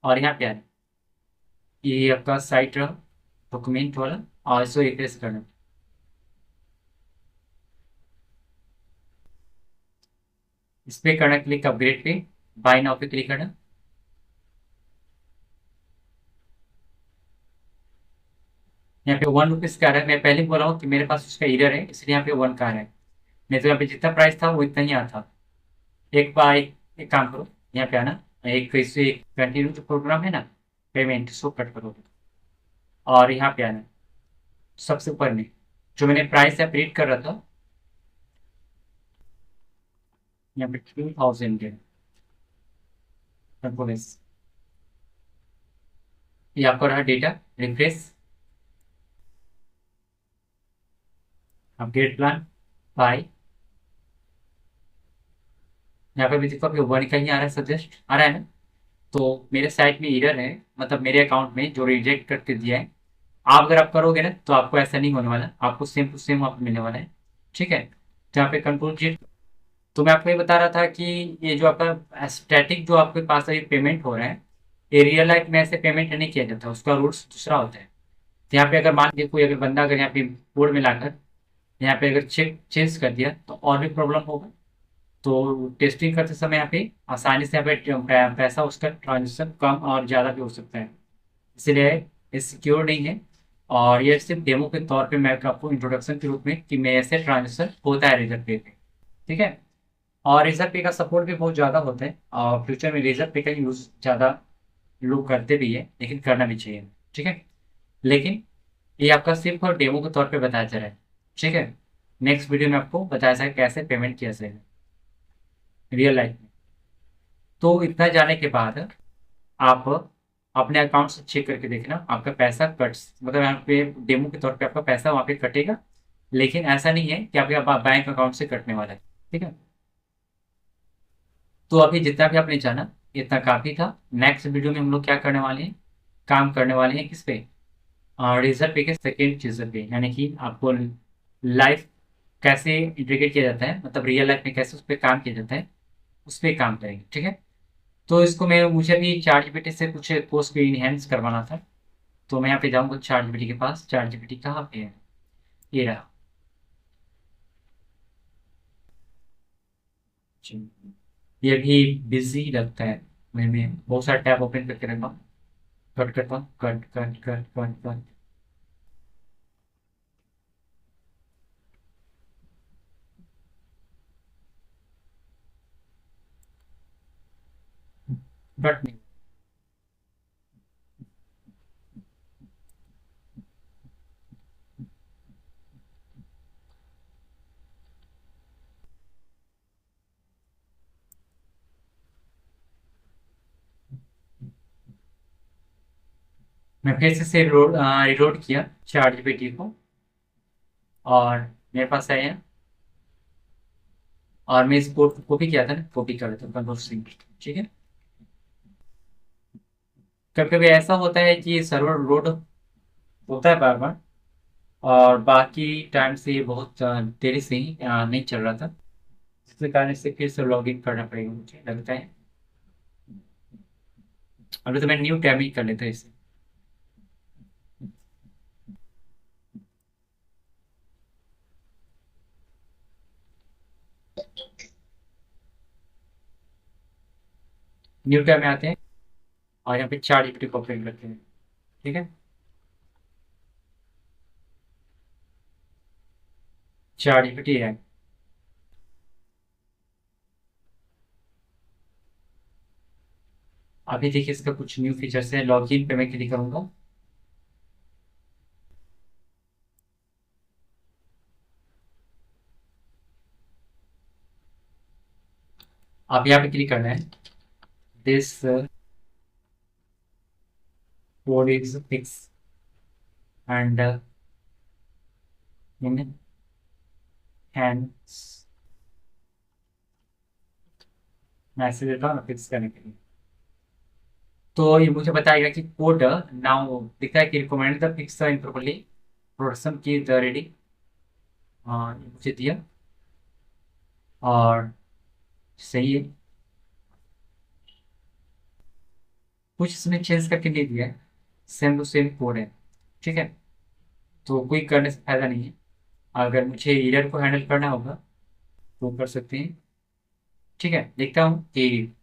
और यहाँ पे आना, ये आपका साइट रहा डॉक्यूमेंट वाला, और इसको रिप्लेस करना, इस पे करना क्लिक, अपग्रेड पे बाय नाउ पे क्लिक करना। यहाँ पे ₹1 का आ रहा है, मैं पहले बोला हूँ कि मेरे पास उसका एरर है, इसलिए यहाँ पे 1 का आ रहा है, नहीं तो यहाँ पे जितना प्राइस था वो इतना ही आता। एक बार एक काम करो, यहाँ पे आना, एक इसे कंटिन्यू जो प्रोग्राम है ना, पेमेंट इसको कट करो, और यहाँ पे आना सबसे ऊपर में जो मैंने प्राइस है प्रिंट कर रहा था, यहाँ पे 2000 है, कंट्रोल S, ये आपका रहा data, refresh, upgrade plan buy, यहाँ पे भी देखो अभी 1 का ही आ रहा है, सजेस्ट आ रहा है ना, तो मेरे साइट में एरर है, मतलब मेरे अकाउंट में जो रिजेक्ट करके दिया है, आप अगर आप करोगे ना तो आपको ऐसा नहीं होने वाला, आपको सेम टू सेम आपको मिलने वाला है, ठीक है। तो यहाँ पे कंट्रोल Z, तो मैं आपको ये बता रहा था कि ये जो आपका स्टैटिक जो आपके पास अभी पेमेंट हो रहा है, ये रियल लाइफ में ऐसे पेमेंट नहीं किया जाता, उसका रूल्स दूसरा होता है। तो यहाँ पे अगर मान लीजिए कोई अगर बंदा अगर यहाँ पे कोड में लाकर यहाँ पे अगर चेक चेंज कर दिया तो और भी प्रॉब्लम होगा। तो टेस्टिंग करते समय यहाँ पे आसानी से यहाँ पे पैसा उसका ट्रांजेक्शन कम और ज़्यादा भी हो सकता है, इसलिए ये सिक्योर नहीं है। और ये सिर्फ डेमो के तौर पे मैं आपको इंट्रोडक्शन के रूप में कि मैं ऐसे ट्रांजेक्शन होता है रेजर पे। ठीक है। और रेजर पे का सपोर्ट भी बहुत ज़्यादा होता है और फ्यूचर में रेजर पे का यूज़ ज़्यादा लोग करते भी है, लेकिन करना भी चाहिए। ठीक है। लेकिन ये आपका सिर्फ और डेमो के तौर पे बताया जा रहा है। ठीक है। नेक्स्ट वीडियो में आपको बताया जाएगा कैसे पेमेंट किया जाएगा रियल लाइफ में। तो इतना जाने के बाद आप अपने अकाउंट से चेक करके देखना आपका पैसा कट, मतलब यहाँ पे डेमो के तौर पे आपका पैसा वहाँ पे कटेगा, लेकिन ऐसा नहीं है कि आपके बैंक अकाउंट से कटने वाला है। ठीक है। तो अभी जितना भी आपने जाना इतना काफी था। नेक्स्ट वीडियो में हम लोग क्या करने वाले हैं, काम करने वाले हैं किस पे, रेजर पे के सेकेंड चीजर पे, यानी कि आपको लाइफ कैसे इंटीग्रेट किया जाता है, मतलब रियल लाइफ में कैसे उस पर काम किया जाता है, उस पर काम करेंगे। ठीक है। तो इसको मुझे भी चार्ट जीपीटी से कुछ कोर्स भी इनहेंस करवाना था। तो मैं यहाँ पे जाऊँगा चार्ट जीपीटी के पास। चार्ट जीपीटी कहाँ पे है, ये रहा। जी। ये भी बिजी लगता है। मैं बहुत सारा टैब ओपन करके रखा हूँ। कट करता हूँ, cut cut cut cut cut. Cut नहीं। मैं फिर से रिलोड किया चार्ट जीपीटी को और मेरे पास आया। और मैं इस कोड को कॉपी किया था ना, कॉपी कर लेता हूँ कंट्रोल C। ठीक है। कभी कभी ऐसा होता है कि सर्वर लोड होता है बार बार, और बाकी टाइम से ये बहुत देरी से ही नहीं चल रहा था, जिसके कारण इसे फिर से लॉग इन करना पड़ेगा मुझे लगता है। अभी तो मैं न्यू टैब ही कर लेता इसे। न्यू टैब में आते हैं और यहाँ पे चार जीपीटी को ओपन करते हैं। ठीक है। चार जीपीटी है। अभी देखिए इसका कुछ न्यू फीचर्स है, लॉग इन पे मैं क्लिक करूंगा। आप यहाँ पे क्लिक करना है, this code is fix and in hands, message देता हूँ फिक्स करने के लिए। तो ये मुझे बताएगा कि कोड नाउ दिखता है कि रिकमेंड द फिक्स इंटरवली प्रोडक्शन की द रेडी। हाँ ये मुझे दिया और सही है। कुछ इसमें चेंज करके नहीं दिया है, सेम टू सेम कोड है। ठीक है। तो कोई करने से फायदा नहीं है। अगर मुझे एरर को हैंडल करना होगा तो कर सकते हैं। ठीक है। देखता हूँ कि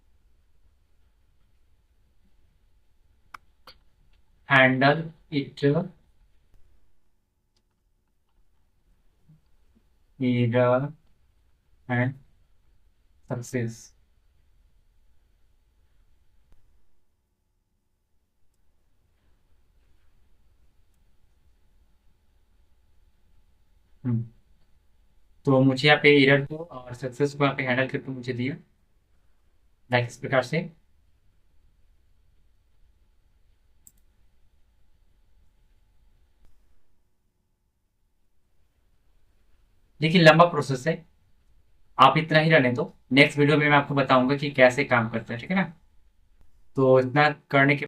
handle it error and success. तो मुझे यहाँ पे एरर को और सक्सेस को यहाँ पे हैंडल करके मुझे दिया लाइक इस प्रकार से। लेकिन लंबा प्रोसेस है, आप इतना ही रहने दो। नेक्स्ट वीडियो में मैं आपको बताऊंगा कि कैसे काम करता है। ठीक है ना। तो इतना करने के